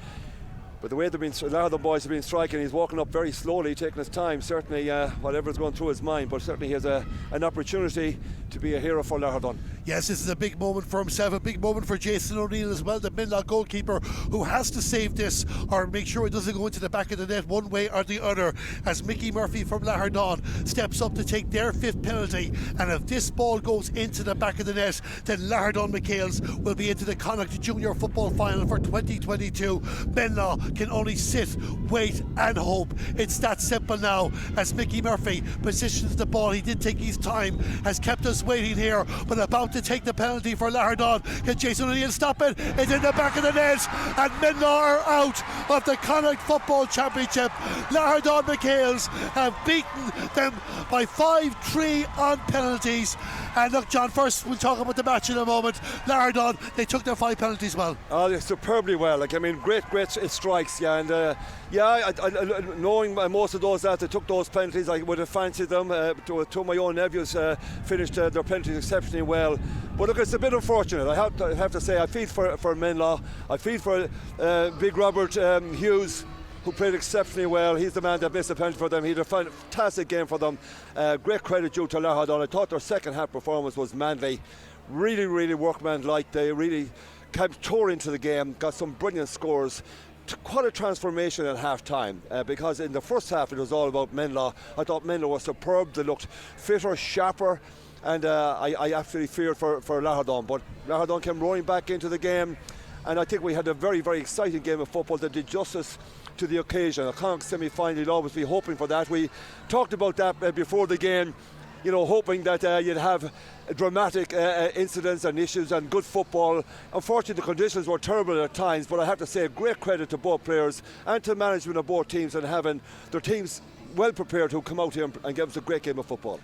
But the way the boys have been striking, he's walking up very slowly, taking his time. Certainly, whatever's going through his mind, but certainly he has an opportunity to be a hero for Lahardane. Yes, this is a big moment for himself, a big moment for Jason O'Neill as well, the Menlough goalkeeper, who has to save this or make sure it doesn't go into the back of the net one way or the other, as Mickey Murphy from Lahardane steps up to take their fifth penalty. And if this ball goes into the back of the net, then Lahardane McHales will be into the Connacht Junior Football Final for 2022. Menlough can only sit, wait and hope. It's that simple now, as Mickey Murphy positions the ball. He did take his time, has kept us waiting here, but about to take the penalty for Lahardane. Can Jason O'Neill stop it? It's in the back of the net, and Menlough are out of the Connacht Football Championship. Lahardane McHales have beaten them by 5-3 on penalties. And look, John, first we'll talk about the match in a moment. Lahardane, they took their 5 penalties well. Oh, superbly well. Great strikes, yeah. And knowing most of those that they took those penalties, I would have fancied them. Two of my own nephews finished their penalties exceptionally well. But look, it's a bit unfortunate. I have to say, I feel for Menlough. I feel for Big Robert Hughes, who played exceptionally well. He's the man that missed the penalty for them. He had a fantastic game for them. Great credit due to Lahardane. I thought their second half performance was manly. Really workmanlike. They really tore into the game, got some brilliant scores. Quite a transformation at half time, because in the first half it was all about Menlough. I thought Menlough was superb. They looked fitter, sharper, and I absolutely feared for Lahardane. But Lahardane came roaring back into the game, and I think we had a very exciting game of football that did justice to the occasion. A Connacht semi-final, you'd always be hoping for that. We talked about that before the game, hoping that you'd have dramatic incidents and issues and good football. Unfortunately, the conditions were terrible at times, but I have to say great credit to both players and to management of both teams and having their teams well prepared who come out here and give us a great game of football.